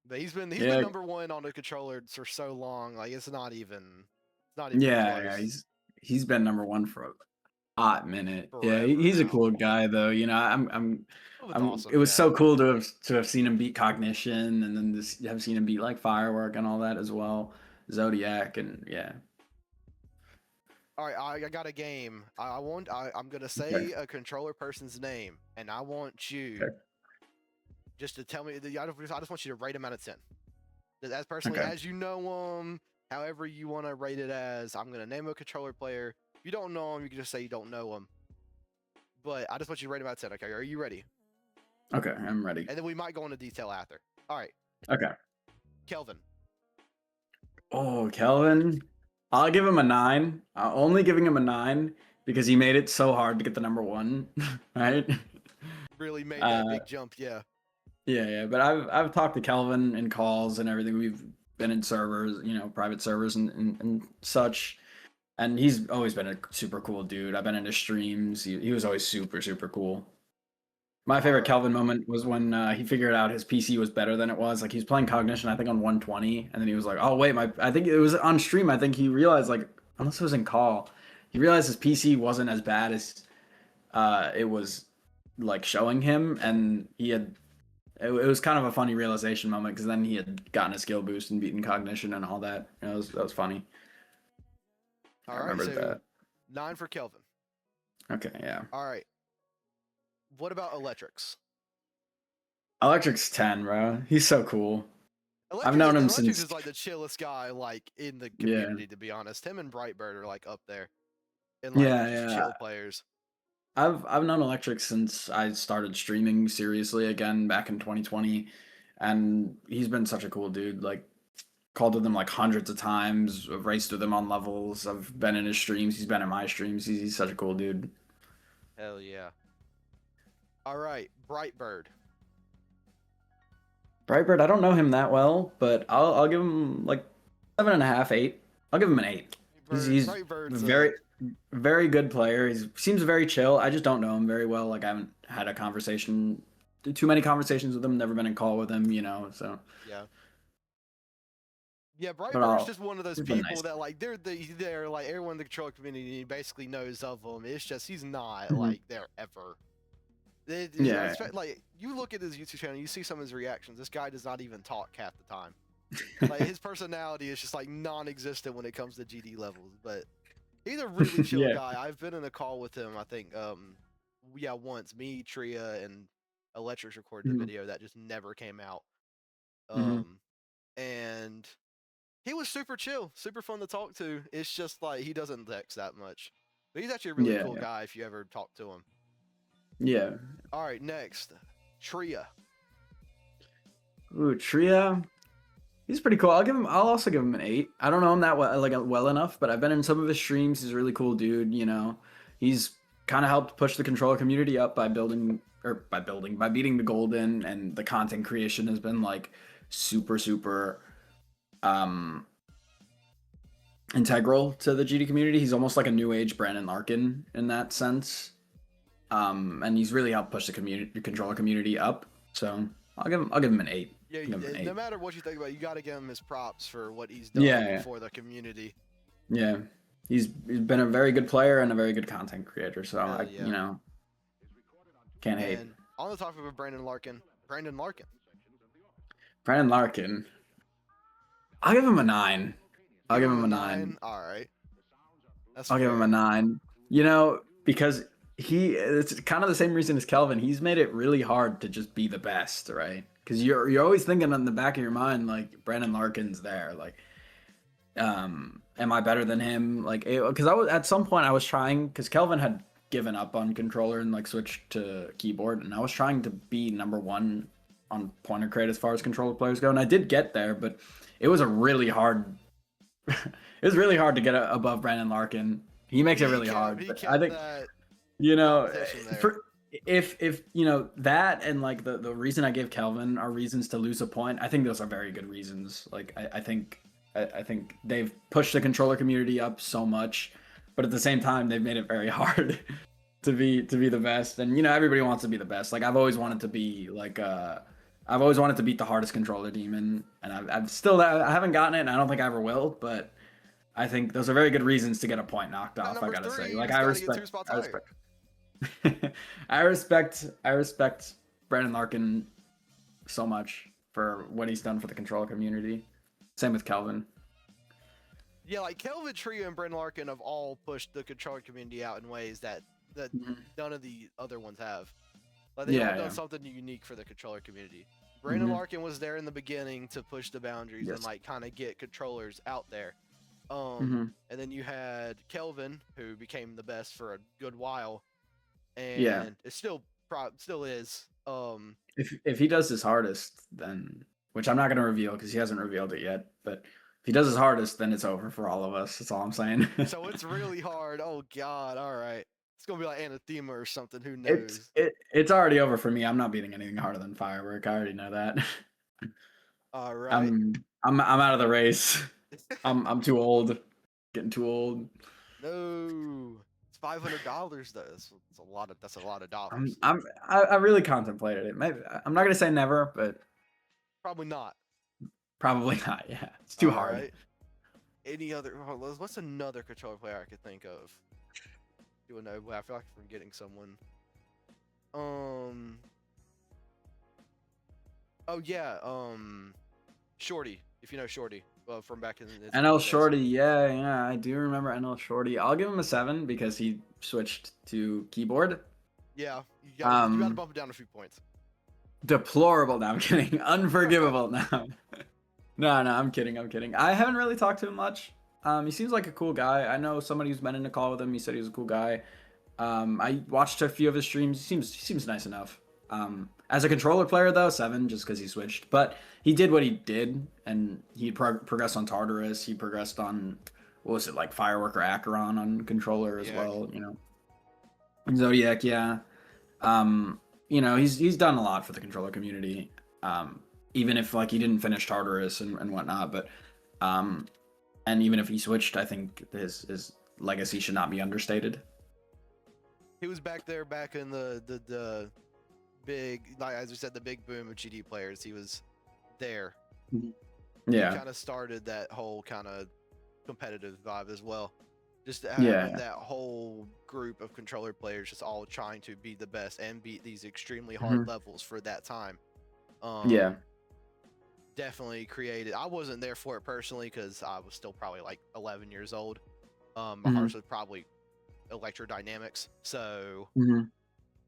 But he's been yeah. number one on the controller for so long. Like it's not even. It's not even Yeah, close. he's been number one for a hot minute. Yeah, Forever he's a now. cool guy though. You know, Oh, it's It awesome, was yeah. so cool to have seen him beat Cognition, and then this have seen him beat like Firework and all that as well, Zodiac, and yeah. All right, I got a game. I'm gonna Okay. say a controller person's name, and I want you Okay. just to tell me. I just want you to rate him out of 10. As personally Okay. as you know him, however you want to rate it as. I'm gonna name a controller player. If you don't know him, you can just say you don't know him. But I just want you to rate him out of 10. Okay, are you ready? Okay. I'm ready. And then we might go into detail after. All right, Okay. Kelvin. Oh, Kelvin. I'll give him a 9. Only giving him a 9 because he made it so hard to get the number 1, right? Really made that Uh, big jump, yeah. yeah. But I've talked to Kelvin in calls and everything. We've been in servers, you know, private servers and such. And he's always been a super cool dude. I've been in his streams. He was always super cool. My All favorite right. Kelvin moment was when he figured out his PC was better than it was. Like he was playing Cognition, I think on 120, and then he was like, "Oh wait, my." I think it was on stream. I think he realized, like, unless it was in call, he realized his PC wasn't as bad as it was like showing him, and he had. It was kind of a funny realization moment because then he had gotten a skill boost and beaten Cognition and all that. That was funny. I All right, remember so that. 9 for Kelvin. Okay, yeah. All right. What about Electrics? Electric's 10, bro. He's so cool. I've Electric, known him Electrics since is like the chillest guy, like in the yeah. community. To be honest, him and Brightbird are like up there, and like Yeah, just yeah. chill players. I've known Electric since I started streaming seriously again back in 2020, and he's been such a cool dude. Like called with him like hundreds of times. I've raced with him on levels. I've been in his streams. He's been in my streams. He's such a cool dude. Hell yeah! All right, Brightbird. Brightbird, I don't know him that well, but I'll give him like 7.5, 8. I'll give him an 8. He's Brightbird's very good player. He seems very chill. I just don't know him very well. Like I haven't had a conversation, too many conversations with him. Never been in call with him, you know. So, yeah. Yeah, but Brightbird's I'll just one of those he's been nice. people that like they're like everyone in the control community basically knows of him. It's just he's not Mhm. like there ever. Yeah. Like you look at his YouTube channel, you see some of his reactions. This guy does not even talk half the time. Like his personality is just like non-existent when it comes to GD levels. But he's a really chill Yeah. guy. I've been in a call with him. I think yeah, once me, Tria, and Electrics recorded a Mhm. video that just never came out. Mhm. Um, and he was super chill, super fun to talk to. It's just like he doesn't text that much. But he's actually a really Yeah. cool Yeah. guy if you ever talk to him. Yeah. All right, next, Tria. Ooh, Tria. He's pretty cool. I'll also give him an 8. I don't know him that well, like well enough, but I've been in some of his streams. He's a really cool dude. You know, he's kind of helped push the controller community up by by beating the golden, and the content creation has been like super um integral to the GD community. He's almost like a new age Brandon Larkin in that sense. And he's really helped push the controller community up. So I'll give him an 8. Yeah, I'll give him an no 8. matter what you think about it, you got to give him his props for what he's Yeah, done yeah. for the community. Yeah, he's been a very good player and a very good content creator. So Hell I, yeah. you know, can't hate. And on the topic of Brandon Larkin. Brandon Larkin, I'll give him a 9. I'll Give give him him a a 9. 9. All right. That's I'll give him a fair. 9. You know, because it's kind of the same reason as Kelvin. He's made it really hard to just be the best, right? Because you're always thinking in the back of your mind like Brandon Larkin's there, like am I better than him? Like, because I was at some point I was trying, because Kelvin had given up on controller and like switched to keyboard, and I was trying to be number 1 on pointer crate as far as controller players go, and I did get there, but it was a really hard. It was really hard to get above Brandon Larkin. He makes it really hard, He but I kept think that you know competition there. for if you know that, and like the reason I gave Kelvin are reasons to lose a point. I think those are very good reasons. Like I think they've pushed the controller community up so much, but at the same time they've made it very hard to be the best. And you know everybody wants to be the best. Like I've always wanted to be like I've always wanted to beat the hardest controller demon, and I haven't gotten it, and I don't think I ever will. But I think those are very good reasons to get a point knocked At off. I number gotta say, three, you like just got to get 2 spots I higher. respect, I respect Brandon Larkin so much for what he's done for the controller community. Same with Kelvin. Yeah, like Kelvin Trio and Bryn Larkin have all pushed the controller community out in ways that Mhm. none of the other ones have. Like they've all Yeah, done yeah. something unique for the controller community. Brandon Hmm. Larkin was there in the beginning to push the boundaries and Yes. like kind of get controllers out there. Hmm. And then you had Kelvin, who became the best for a good while, Yeah. and it still is. If he does his hardest, then which I'm not gonna reveal because he hasn't revealed it yet, but if he does his hardest, then it's over for all of us. That's all I'm saying. So it's really hard. Oh God! All right, it's gonna be like Anathema or something. Who it's knows? it's already over for me. I'm not beating anything harder than Firework. I already know that. All right. I'm out of the race. I'm too old. Getting too old. No, it's $500 though. That's a lot of dollars. I really contemplated it. Maybe I'm not gonna say never, but Probably not. probably not. Yeah, it's too All hard. right. Any other? What's another controller player I could think of? Do I know? I feel like I'm forgetting someone. Um. Oh yeah. Shorty. If you know Shorty, from back in the NL days. Shorty, yeah, I do remember NL Shorty. I'll give him a 7 because he switched to keyboard. Yeah, you gotta Um, bump it down a few points. Deplorable. No, I'm kidding. Unforgivable. No, no, I'm kidding. I haven't really talked to him much. He seems like a cool guy. I know somebody who's been in a call with him. He said he was a cool guy. I watched a few of his streams. He seems nice enough. As a controller player though, 7 just because he switched. But he did what he did, and he progressed on Tartarus. He progressed on what was it like Firework or Acheron on controller as Yeah. well. Zodiac, yeah. He's done a lot for the controller community. Even if like he didn't finish Tartarus and whatnot, but and even if he switched, I think his legacy should not be understated. He was back there back in the big, like as we said, the big boom of GD players. He was there. He Yeah, kind of started that whole kind of competitive vibe as well. Just having yeah, that whole group of controller players just all trying to be the best and beat these extremely hard hmm, levels for that time. yeah, Definitely created. I wasn't there for it personally because I was still probably like 11 years old. My hmm, heart was probably electrodynamics, so hmm.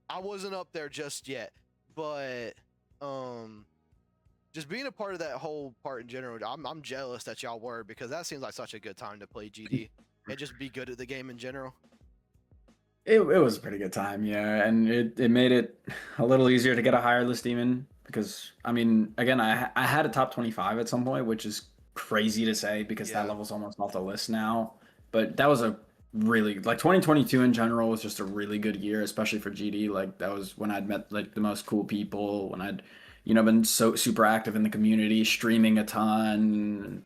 I wasn't up there just yet. But just being a part of that whole part in general, I'm jealous that y'all were because that seems like such a good time to play GD and just be good at the game in general. It was a pretty good time, yeah, and it made it a little easier to get a higher list demon because I mean, again, I had a top 25 at some point, which is crazy to say because that Yeah. level's almost off the list now. But that was a really like 2022 in general was just a really good year, especially for GD. Like that was when I'd met like the most cool people, when I'd been so super active in the community, streaming a ton,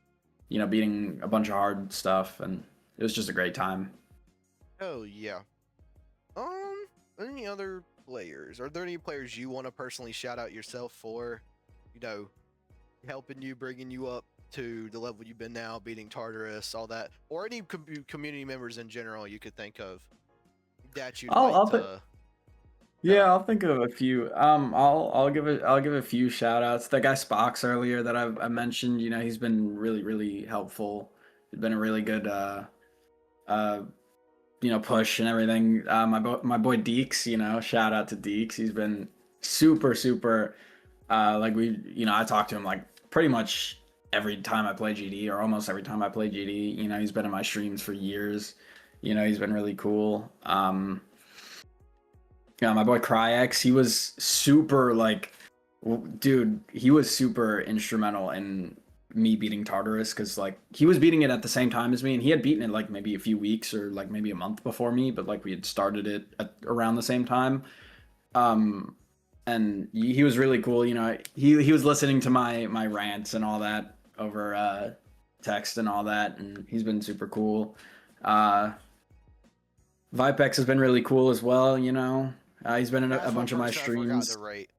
beating a bunch of hard stuff, and it was just a great time. Oh yeah. Um, any other players? Are there any players you want to personally shout out yourself for? You know, helping you, bringing you up to the level you've been now, beating Tartarus, all that, or any community members in general you could think of that you'd I'll like I'll th- to shout Yeah, out. I'll think of a few. I'll give a few shout outs. That guy Spox earlier that I mentioned, he's been really really helpful. He's been a really good uh push and everything. My boy Deeks, shout out to Deeks. He's been super super like I talk to him like pretty much every time I play GD or almost every time I play GD. He's been in my streams for years. He's been really cool. Yeah, my boy Cryex, he was super like, dude, he was super instrumental in me beating Tartarus because like he was beating it at the same time as me, and he had beaten it like maybe a few weeks or like maybe a month before me, but like we had started it around the same time. Um, and he was really cool. He was listening to my rants and all that over text and all that, and he's been super cool. Uh, Vipex has been really cool as well. He's been in a That's one bunch of my person I forgot to streams. rate.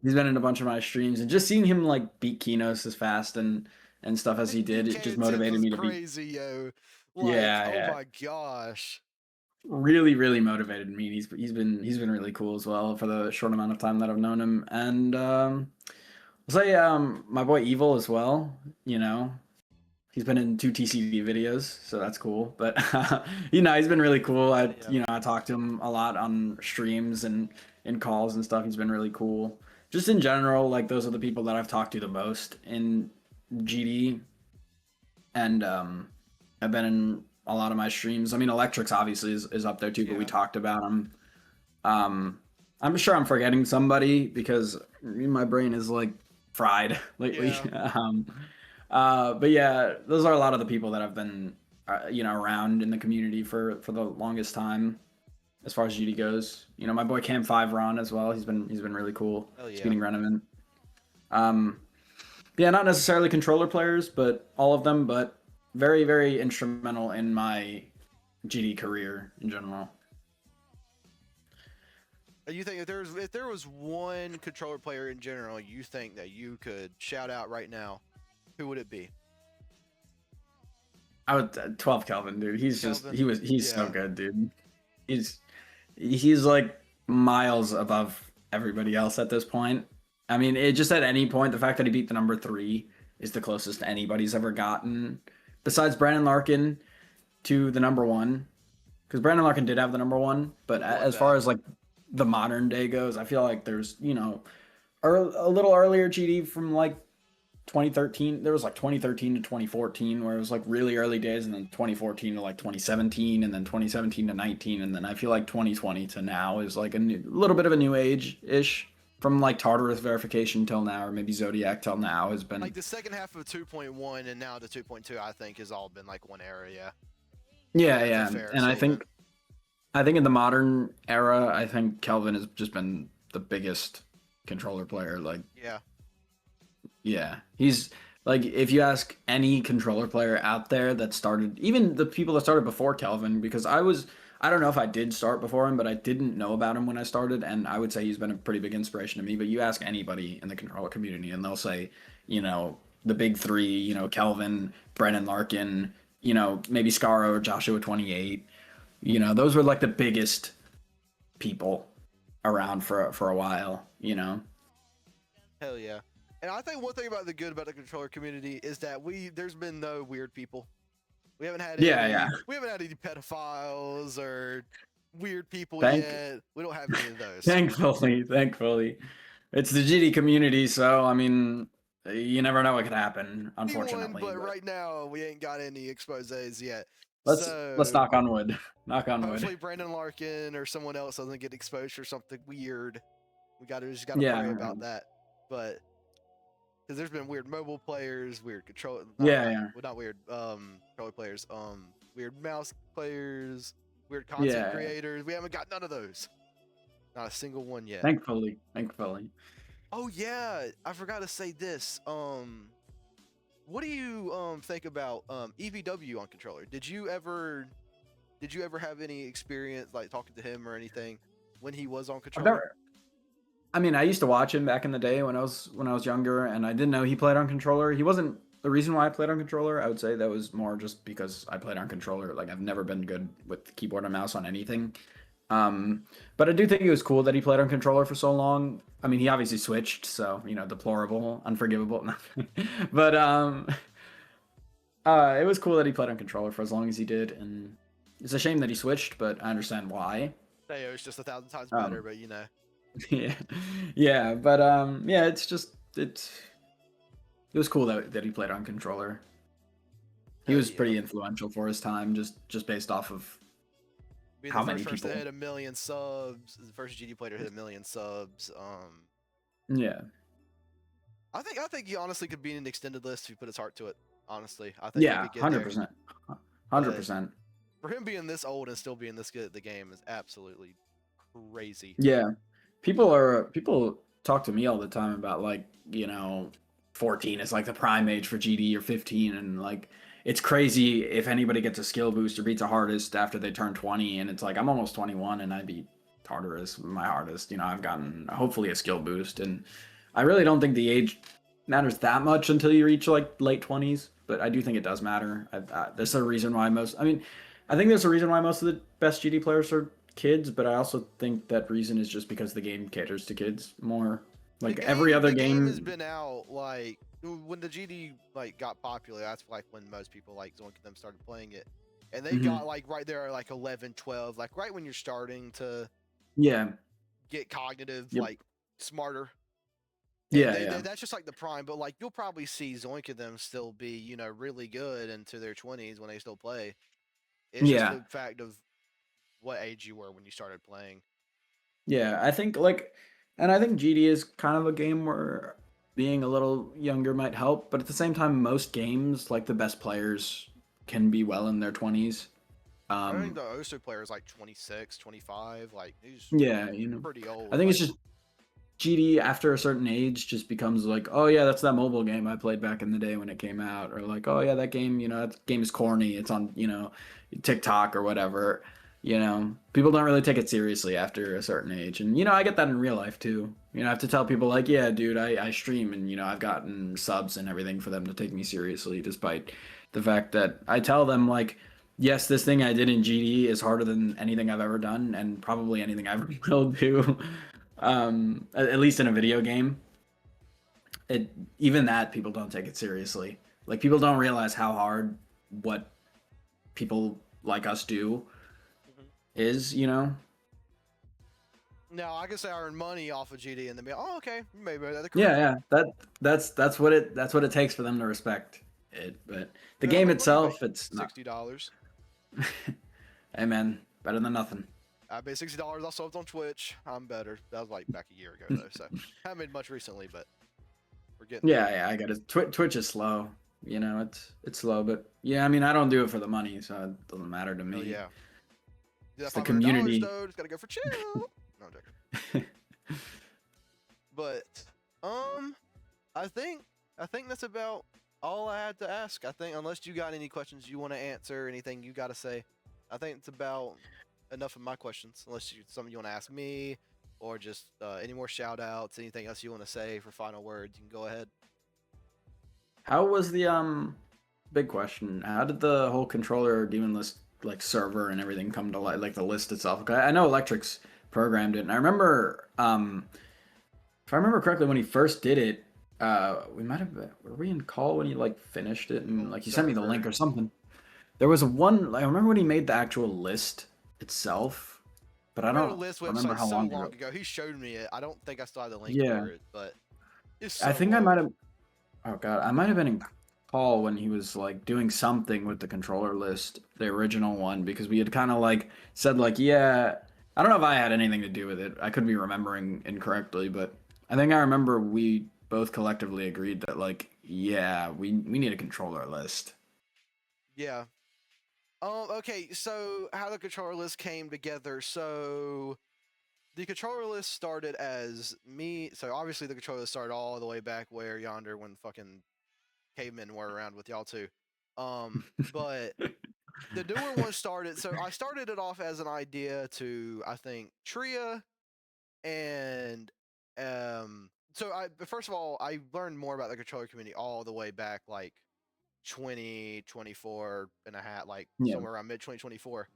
He's been in a bunch of my streams, and just seeing him like beat Kinos as fast and stuff as he did, it just K-Tips motivated was me to be. crazy, yo. Like, Yeah, oh yeah. my gosh. Really, really motivated me. He's been really cool as well for the short amount of time that I've known him. And I'll say my boy Evil as well. You know, he's been in 2 TCV videos, so that's cool. But he's been really cool. Yeah. I talked to him a lot on streams and in calls and stuff. He's been really cool. Just in general, like those are the people that I've talked to the most in GD, and I've been in a lot of my streams. I mean, Electrics obviously is up there too, but we Yeah. talked about him. Um, I'm sure I'm forgetting somebody because my brain is like fried lately. Yeah. But yeah, those are a lot of the people that have been, around in the community for the longest time as far as GD goes. My boy Cam 5 Ron as well. He's been really cool. Hell yeah. Speeding Reniment. Um, yeah, not necessarily controller players, but all of them, but very, very instrumental in my GD career in general. You think if there was one controller player in general you think that you could shout out right now, who would it be? I would 12 Kelvin, dude. Kelvin? He's so Yeah. good, dude. He's he's like miles above everybody else at this point. I mean, it just at any point, the fact that he beat the number 3 is the closest anybody's ever gotten, besides Brandon Larkin, to the number 1. Because Brandon Larkin did have the number 1, but Something like as far that. as like the modern day goes, I feel like there's a little earlier GD from like 2013. There was like 2013 to 2014 where it was like really early days, and then 2014 to like 2017, and then 2017 to 19, and then I feel like 2020 to now is like a little bit of a new age ish. From like Tartarus verification till now, or maybe Zodiac till now, has been. Like the second half of 2.1 and now to 2.2, I think has all been like one era. Yeah. I think Yeah, that's a yeah, fair and statement. I think in the modern era, I think Kelvin has just been the biggest controller player. Like, Yeah. yeah, he's like, if you ask any controller player out there that started, even the people that started before Kelvin, because I don't know if I did start before him, but I didn't know about him when I started, and I would say he's been a pretty big inspiration to me. But you ask anybody in the controller community, and they'll say, the big three, Kelvin, Brennan Larkin, maybe Scaro or Joshua 28. Those were like the biggest people around for a while. Hell yeah. And I think one thing about the good about the controller community is that there's been no weird people. We haven't had Yeah, yeah. any pedophiles or weird people Thank yet. We don't have any of those. thankfully. It's the GD community, so I mean, you never know what could happen, Anyone, unfortunately. but But right now we ain't got any exposés yet. let's So knock on wood. Knock on wood. hopefully Brandon Larkin or someone else doesn't get exposed for something weird. Just gotta pray Yeah, about that. But because there's been weird mobile players, weird control, yeah, not weird controller players, weird mouse players, weird yeah, content yeah. creators. We haven't got none of those. Not a single one yet. Thankfully. Oh yeah, I forgot to say this. What do you think about EVW on controller? Did you ever have any experience like talking to him or anything when he was on I've controller? never. I mean, I used to watch him back in the day when I was younger, and I didn't know he played on controller. He wasn't the reason why I played on controller. I would say that was more just because I played on controller. Like, I've never been good with keyboard and mouse on anything. But I do think it was cool that he played on controller for so long. I mean, he obviously switched, so deplorable, unforgivable. But it was cool that he played on controller for as long as he did, and it's a shame that he switched, but I understand why. Hey, it was just 1,000 times better, Um, but yeah, yeah, but yeah, it was cool that he played on controller. He hell was yeah. pretty influential for his time, just based off of Being the how first many person to people. hit a million subs, the first GD player to hit a million subs. Yeah, I think he honestly could be in an extended list if he put his heart to it. Honestly, I think he yeah, could get hundred there. percent, hundred But percent. for him being this old and still being this good at the game is absolutely crazy. Yeah, people talk to me all the time about, like, 14 is like the prime age for GD, or 15, and like it's crazy if anybody gets a skill boost or beats a hardest after they turn 20, and it's like I'm almost 21 and I beat Tartarus, my hardest. I've gotten hopefully a skill boost, and I really don't think the age matters that much until you reach like late 20s. but I do think it does matter. There's a reason why most. I mean, I think there's a reason why most of the best GD players are kids, but I also think that reason is just because the game caters to kids more. Like every other The game has game. been out like when the GD like got popular. That's like when most people like Zoink them started playing it, and they Mhm. got like right there like 11, 12, like right when you're starting to Yeah. get cognitive Yep. like smarter. And Yeah. Yeah. that's just like the prime, but like you'll probably see Zoink of them still be, you know, really good into their 20s when they still play. It's just Yeah. the fact of what age you were when you started playing. Yeah. I think like, and I think GD is kind of a game where being a little younger might help, but at the same time, most games like the best players can be well in their 20s. I think Um, the Osu player is like 26, 25. Like he's yeah, you know, pretty I old. think it's Like just GD after a certain age just becomes like, oh yeah, that's that mobile game I played back in the day when it came out, or like, oh yeah, that game, that game is corny. It's on, TikTok or whatever. People don't really take it seriously after a certain age, and I get that in real life too. I have to tell people like, yeah, dude, I stream, and I've gotten subs and everything for them to take me seriously, despite the fact that I tell them like, yes, this thing I did in GD is harder than anything I've ever done, and probably anything I ever will do. At least in a video game, it even that people don't take it seriously. Like people don't realize how hard what people like us do mhm. is. Now I can say I earn money off of GD and then be like, oh okay, maybe that's a career. Yeah, yeah. That's what it takes for them to respect it. But the And I'm game like, what do you make? itself, it's not. $60. Hey man, better than nothing. I paid $60. I subbed on Twitch. I'm better. That was like back a year ago though, so haven't made much recently, but we're getting there. Yeah, yeah, I got it. Twitch is slow. It's slow, but yeah, I mean, I don't do it for the money, so it doesn't matter to Hell me. yeah. Do that It's the $500 community. though. Just gotta go for chill. No, I'm joking. But um, I think that's about all I had to ask. I think unless you got any questions you want to answer, anything you got to say, I think it's about enough of my questions. Unless something you want to ask me, or just any more shout outs, anything else you want to say for final words, you can go ahead. How was the big question? How did the whole controller demon list like server and everything come to light? Like the list itself. Okay, I know Electric's programmed it, and I remember if I remember correctly when he first did it, we might have were we in call when he like finished it and On like he sent me the server. link or something. There was one like, I remember when he made the actual list itself, but He I made a don't list remember website how so long long ago. ago. He showed me it. I don't think I still have the link Yeah, for it, but it's I so think I might old. have. Oh god, I might have been in call when he was like doing something with the controller list, the original one, because we had kind of like said like, yeah, I don't know if I had anything to do with it. I could be remembering incorrectly, but I think I remember we both collectively agreed that like, yeah, we need a controller list. Yeah. Okay, so how the controller list came together. So the controller list started as me. So obviously the controller list started all the way back where yonder when fucking cavemen were around with y'all too. But the newer one started. So I started it off as an idea to I think Tria and So I first of all I learned more about the controller community all the way back like 2024 and a half, like Yeah. somewhere around mid 2024.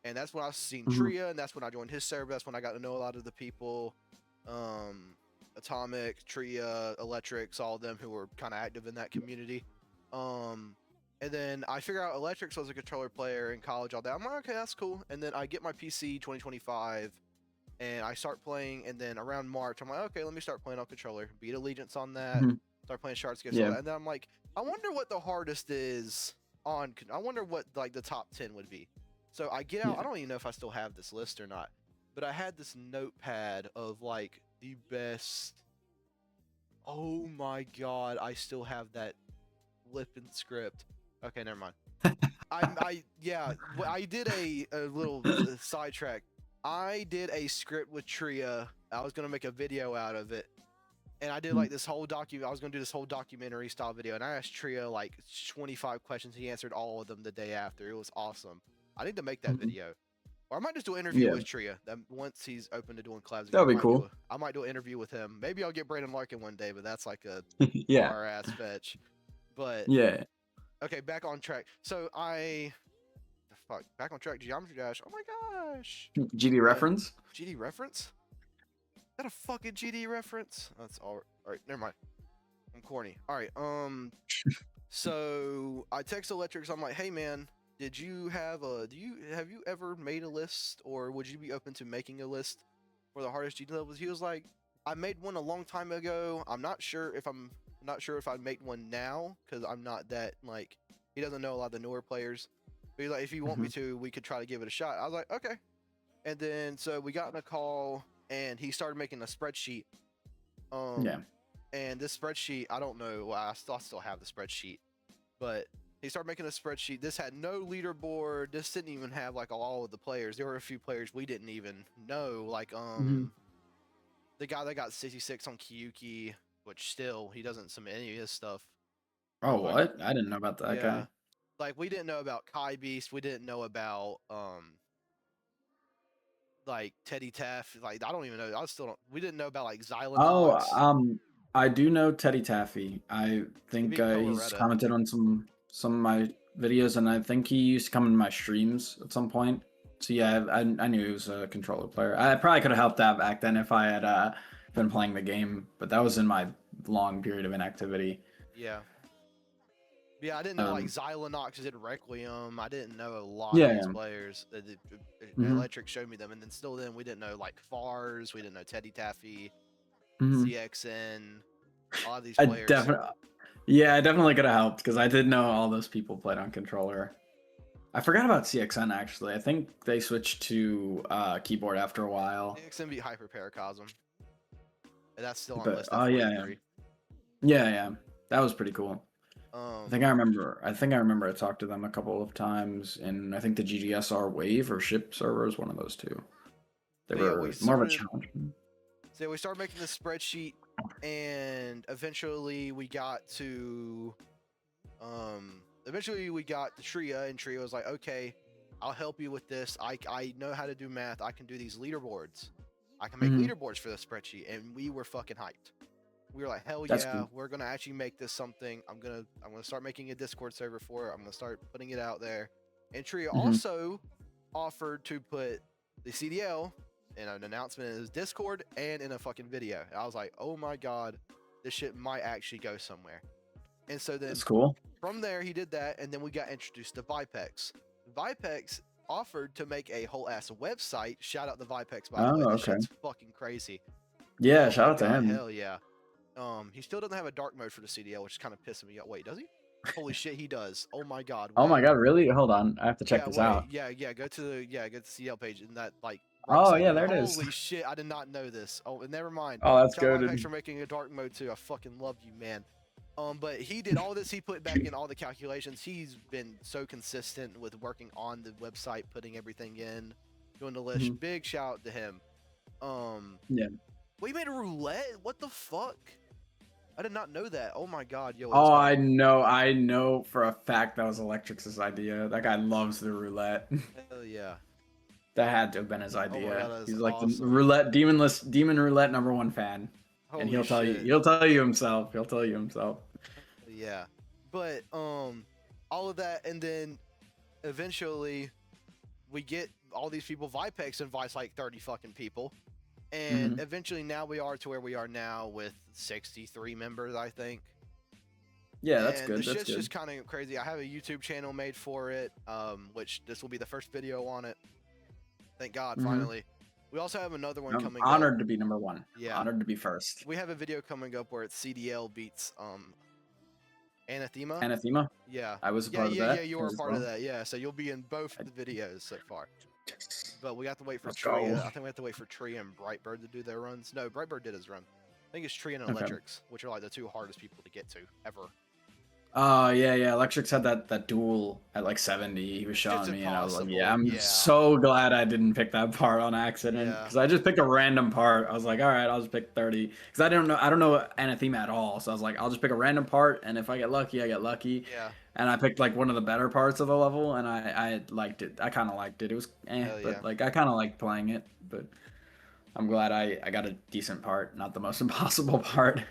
And that's when I seen Hmm. Tria, and that's when I joined his server. That's when I got to know a lot of the people, um, Atomic, Tria, Electrics, all of them who were kind of active in that community. Um, and then I figure out Electrics was a controller player in college all day. I'm like, okay, that's cool. And then I get my PC 2025, and I start playing. And then around March, I'm like, okay, let me start playing on controller. Beat Allegiance on that. Hmm. Start playing Shards against all Yeah. that. And then I'm like, I wonder what the hardest is on. I wonder what like the top 10 would be. So I get out. I Yeah. don't even know if I still have this list or not, but I had this notepad of like the best. Oh my god, I still have that flippin' script. Okay, never mind. Yeah, I did a little sidetrack. I did a script with Tria. I was gonna make a video out of it, and I did Mhm. like this whole document. I was gonna do this whole documentary style video, and I asked Tria like 25 questions. He answered all of them the day after. It was awesome. I need to make that Mhm. video, or I might just do an interview Yeah. with Tria. Once he's open to doing collabs again, That would be cool. I might do an interview with him. Maybe I'll get Brandon Larkin one day, but that's like a Yeah. far ass fetch. But Yeah. Okay, back on track. So the fuck, back on track. Geometry Dash. Oh my gosh. GD Uh, reference? GD reference? Is that a fucking GD reference? That's all right. Never mind. I'm corny. All right. So I text Electrics. I'm like, hey man, have you ever made a list, or would you be open to making a list for the hardest GD levels? He was like, I made one a long time ago. I'm not sure if I'd make one now because I'm not that like he doesn't know a lot of the newer players. But he's like, if you want me to, we could try to give it a shot. I was like, okay. And then so we got in a call and he started making a spreadsheet. Yeah. And this spreadsheet, I don't know. Well, I still have the spreadsheet, but he started making a spreadsheet. This had no leaderboard. This didn't even have like all of the players. There were a few players we didn't even know, like the guy that got 66 on Kyuki, which still he doesn't submit any of his stuff. Oh, Like, what? I didn't know about that yeah, guy. like we didn't know about Kai Beast. We didn't know about like Teddy Taff. Like I don't even know. I still don't. We didn't know about like Oh, Xylonox. I do know Teddy Taffy. I He think beat he's Colorado. commented on some of my videos, and I think he used to come in my streams at some point. So yeah, I knew he was a controller player. I probably could have helped out back then if I had been playing the game, but that was in my long period of inactivity. Yeah. Yeah, I didn't know like Um, Xylonox did Requiem. I didn't know a lot of yeah, these yeah. players. Hmm. Electric showed me them, and then still then we didn't know like Fars. We didn't know Teddy Taffy, Hmm. CXN. A lot of these I players. definitely, yeah, I definitely could have helped because I did know all those people played on controller. I forgot about CXN actually. I think they switched to keyboard after a while. CXN beat Hyper Paracosm, and that's still on But list at oh yeah, yeah, 43. yeah, yeah. That was pretty cool. I think Um, I remember. I think I remember. I talked to them a couple of times, and I think the GGSR Wave or Ship servers, one of those two. They but yeah, we were more of a started. challenge. So we started making this spreadsheet, and eventually we got to Tria, and Tria was like, okay, I'll help you with this. I know how to do math. I can do these leaderboards. I can make Hmm. leaderboards for the spreadsheet, and we were fucking hyped. We were like, hell That's yeah, cool. we're gonna actually make this something. I'm gonna start making a Discord server for it. I'm gonna start putting it out there. And Tria Hmm. also offered to put the CDL in an announcement in his Discord and in a fucking video. I was like, oh my god, this shit might actually go somewhere. And so then That's cool. from there, he did that, and then we got introduced to Vipex. Vipex offered to make a whole ass website. Shout out to Vipex, by the way. Oh, This okay. shit's fucking crazy. Yeah, Oh shout my out to god, him. hell yeah. He still doesn't have a dark mode for the CDL, which is kind of pissing me off. Wait, does he? Holy shit, he does. Oh my god, Oh my wait. god, really? Hold on, I have to check Yeah, this wait. out. Yeah. Go to the CDL page and that like right Oh yeah, setting. there it is. Holy shit, I did not know this. Oh, never mind. Oh, that's Shout out Vipex goaded. for making a dark mode too. I fucking love you, man. But he did all this. He put back in all the calculations. He's been so consistent with working on the website, putting everything in, doing the list. Mhm. Big shout out to him. Um, Yeah. we made a roulette. What the fuck? I did not know that. Oh my god, yo, let's Oh, go. I know for a fact that was Electrix's idea. That guy loves the roulette. Hell yeah. That had to have been his Oh my god, idea. that is He's like the awesome. roulette demon roulette #1 fan. And Holy shit. he'll tell you himself. He'll tell you himself. Yeah. But all of that, and then eventually we get all these people. Vipex invites like 30 fucking people. And Hmm. eventually now we are to where we are now with 63 members, I think. Yeah, that's And the good. That's shit's just good. kind of crazy. I have a YouTube channel made for it, which this will be the first video on it. Thank God, Hmm. finally. We also have another one I'm coming up. honored to be #1. Yeah, Honored to be first. we have a video coming up where it's CDL beats Anathema. Anathema. Yeah, I was a part of that You were a as part of well. that. Yeah, so you'll be in both I, the videos so far. yes. But we have to wait for Let's go. Tree. I think we have to wait for Tree and Brightbird to do their runs. No, Brightbird did his run. I think it's Tree and Okay. Electrics, which are like the two hardest people to get to ever. Yeah, yeah. Electrics had that duel at like 70. He was It's just showing me, and I was like, yeah, impossible. I'm Yeah, so glad I didn't pick that part on accident yeah, because I just picked a random part. I was like, all right, I'll just pick 30 because I don't know Anathema at all. So I was like, I'll just pick a random part, and if I get lucky, I get lucky. yeah. And I picked like one of the better parts of the level, and I liked it. I kind of liked it. It was Hell yeah. but like I kind of liked playing it. But I'm glad I got a decent part, not the most impossible part.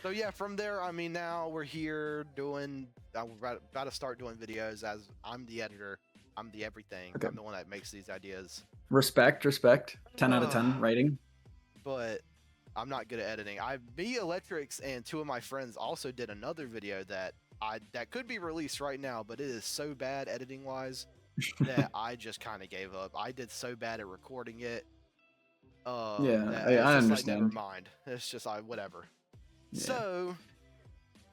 So yeah, from there, I mean, now we're here doing. I'm about to start doing videos as I'm the editor. I'm the everything. Okay. I'm the one that makes these ideas. Respect. 10 out of 10 rating. But I'm not good at editing. Me, Electrics, and two of my friends also did another video that could be released right now, but it is so bad editing wise that I just kind of gave up. I did so bad at recording it. Yeah, That it's I just like never understand. mind. It's just whatever. Yeah. So,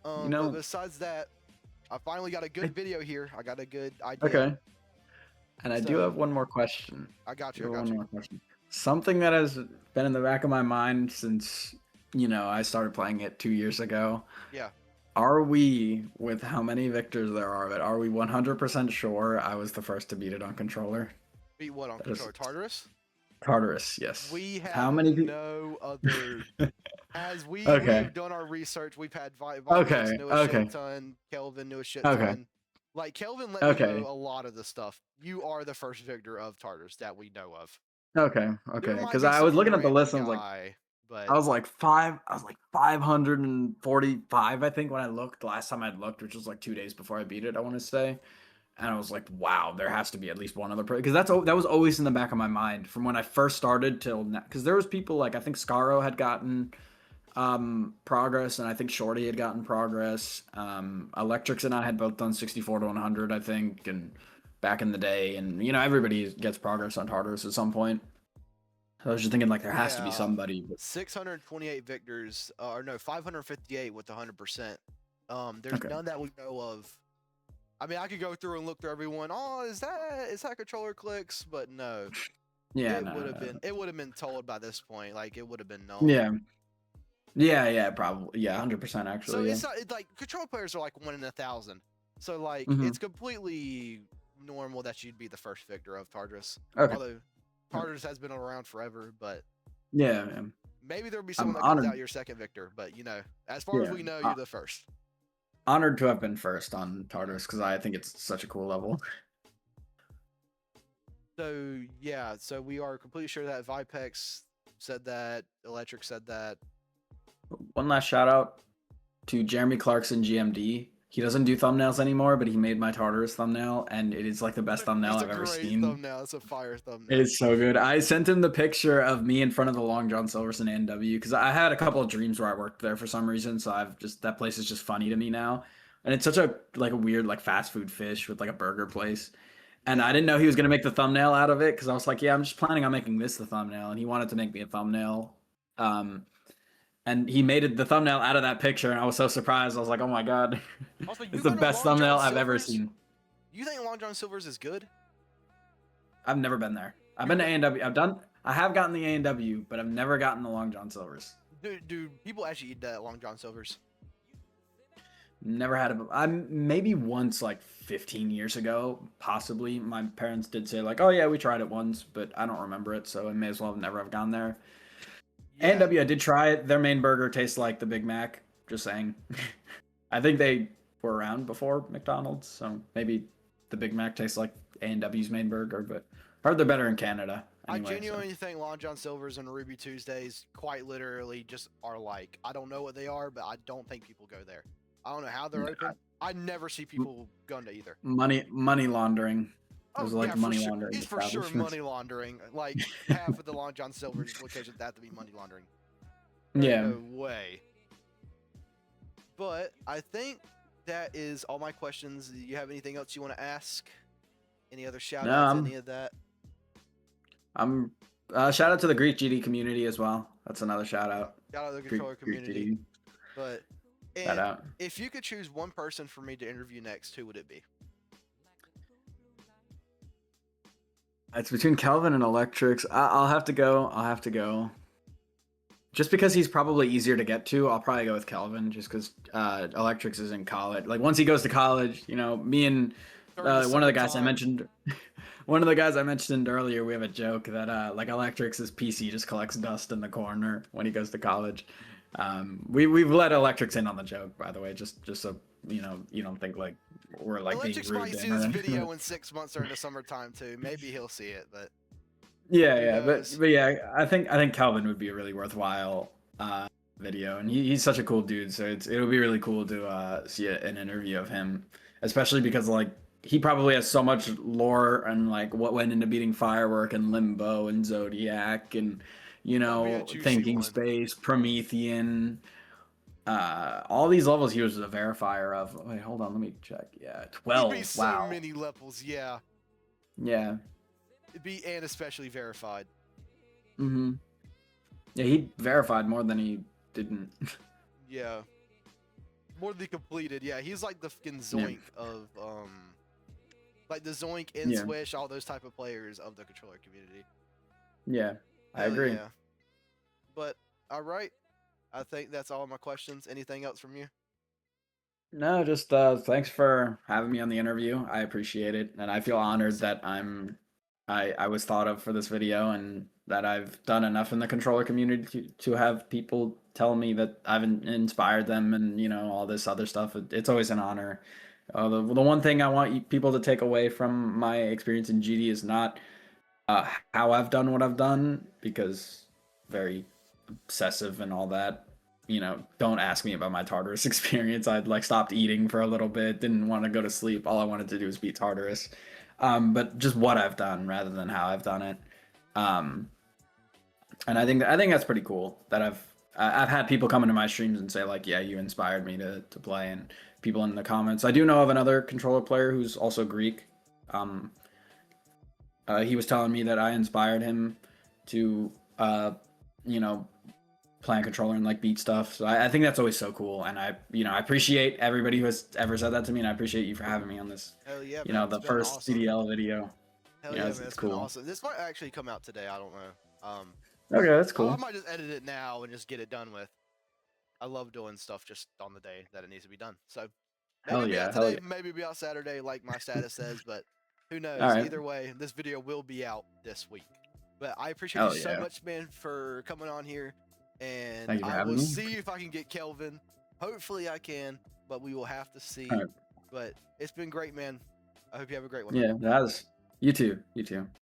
You but know, besides that, I finally got a I, good video here. I got a good idea. okay. And I do So have one more question. I got you. Do I have got one you. more question. Something that has been in the back of my mind since, I started playing it 2 years ago. Yeah. Are we, with how many victors there are of it, are we 100% sure I was the first to beat it on controller? Beat what on That is controller? Tartarus? Tartarus, yes. We How have many no other. As we Okay. have done our research, we've had Vipix Okay. knew a shit Okay. ton, Kelvin knew a shit Okay. ton. Like Kelvin let me know Okay. a lot of the stuff. You are the first victor of Tartars that we know of. Okay. There Okay. might Because be I was some looking at the random list and guy, but I was like 545, I think, when I looked last time I'd looked, which was like 2 days before I beat it, I want to say. And I was like, wow, there has to be at least one other person, because that was always in the back of my mind from when I first started till now. Because there was people like, I think Scaro had gotten progress, and I think Shorty had gotten progress. Electrics and I had both done 64 to 100, I think, and back in the day. And everybody gets progress on Tartarus at some point. So I was just thinking like there has to be yeah, somebody. But 628 victors, or no, 558 with 100%. There's okay. none that we know of. I mean, I could go through and look through everyone. Oh, is that controller clicks? But no, Yeah, it no, would no, have no. been told by this point. Like it would have been known. Yeah. Yeah, probably. Yeah, 100% So actually, yeah. it's not like control players are like 1 in 1,000. So like Hmm. it's completely normal that you'd be the first victor of Tartarus. Okay. Although Tartarus has been around forever, but Yeah, man. maybe there'll be I'm someone that comes out honored. your second victor. But as far as Yeah. we know, you're the first. Honored to have been first on Tartarus because I think it's such a cool level. So yeah, so we are completely sure that Vipex said that, Electric said that. One last shout out to Jeremy Clarkson, GMD. He doesn't do thumbnails anymore, but he made my Tartarus thumbnail, and it is like the best thumbnail It's a I've ever great seen. thumbnail. It's a fire It thumbnail. is so good. I sent him the picture of me in front of the Long John Silver's in A&W because I had a couple of dreams where I worked there for some reason. So that place is just funny to me now. And it's such a weird like fast food fish with like a burger place. And I Yeah. didn't know he was gonna make the thumbnail out of it because I was like, yeah, I'm just planning on making this the thumbnail. And he wanted to make me a thumbnail. Um, and he made it the thumbnail out of that picture, and I was so surprised. I was like, oh my god, Also, you it's the go to best Long John thumbnail I've ever Silver's. seen. You think Long John Silver's is good? I've never been there. I've You've been to ne- A&W. I have gotten the A&W, but I've never gotten the Long John Silver's. do people actually eat that Long John Silver's? Never had it. I maybe once, like 15 years ago, possibly. My parents did say like, "Oh yeah, we tried it once," but I don't remember it, so I may as well never have gone there. Yeah, A&W, I did try it. Their main burger tastes like the Big Mac. Just saying. I think they were around before McDonald's, so maybe the Big Mac tastes like A&W's main burger. But I heard they're better in Canada I anyway. So genuinely think Long John Silver's and Ruby Tuesdays quite literally just are like, I don't know what they are, but I don't think people go there. I don't know how they're open. I never see people going to either. money laundering. Oh Those are yeah, like for money sure. laundering He's for sure establishments. money laundering. Like half of the Long John Silver's locations have to be money laundering. There's Yeah. no way. But I think that is all my questions. Do you have anything else you want to ask? Any other shout No, outs? Any of that? I'm shout out to the Greek GD community as well. That's another shout out. Shout out to the Greek, controller Greek community. GD. But Shout and out. if you could choose one person for me to interview next, who would it be? It's between Kelvin and Electrics. I'll have to go. I'll have to go. Just because he's probably easier to get to, I'll probably go with Kelvin. Just because Electrics is in college. Like once he goes to college, me and During the one of the guys I summertime. mentioned, one of the guys I mentioned earlier, we have a joke that like Electrics' PC just collects dust in the corner when he goes to college. We've let Electrics in on the joke, by the way, just so you don't think like we're like being Electrics rude might to see him or this anything. video in 6 months during the summertime too. Maybe he'll see it, but Yeah, who yeah, but knows? but yeah, I think Calvin would be a really worthwhile video, and he's such a cool dude. So it'll be really cool to see an interview of him, especially because like he probably has so much lore and like what went into beating Firework and Limbo and Zodiac and That'll be a juicy Thinking one. Space, Promethean, all these levels he was a verifier of. Wait, hold on, let me check. Yeah, He'd be 12. so Wow. many levels, yeah. Yeah. It'd be and especially verified. Mm-hmm. Yeah, he verified more than he didn't. Yeah. More than completed, yeah. He's like the fucking Yeah. Zoink of like the Zoink and Yeah. Swish, all those type of players of the controller community. Yeah, I Hell agree. yeah. But alright. I think that's all my questions. Anything else from you? No, just thanks for having me on the interview. I appreciate it, and I feel honored that I was thought of for this video, and that I've done enough in the controller community to have people tell me that I've inspired them, and all this other stuff. It's always an honor. The one thing I want people to take away from my experience in GD is not how I've done what I've done, because very obsessive and all that. Don't ask me about my Tartarus experience. I'd like stopped eating for a little bit, didn't want to go to sleep. All I wanted to do was beat Tartarus. But just what I've done rather than how I've done it. Um, and I think that's pretty cool that I've had people come into my streams and say like, yeah, you inspired me to play, and people in the comments. I do know of another controller player who's also Greek. Um, he was telling me that I inspired him to you know play on controller and like beat stuff. So I think that's always so cool, and I appreciate everybody who has ever said that to me, and I appreciate you for having me on this. Hell yeah, man. It's The been first awesome. CDL video. Hell yeah, man. It's It's been cool. awesome. This might actually come out today. I don't know. Okay, that's I cool. might just edit it now and just get it done with. I love doing stuff just on the day that it needs to be done. So maybe Hell it'll be yeah, out hell today, yeah. maybe it'll be out Saturday, like my status says, but who All knows? right. Either way, this video will be out this week. But I appreciate you Hell so yeah. much, man, for coming on here. And Thank you for I having will me. see if I can get Kelvin. Hopefully I can, but we will have to see. All right. But it's been great, man. I hope you have a great one. Yeah, that was you too. You too.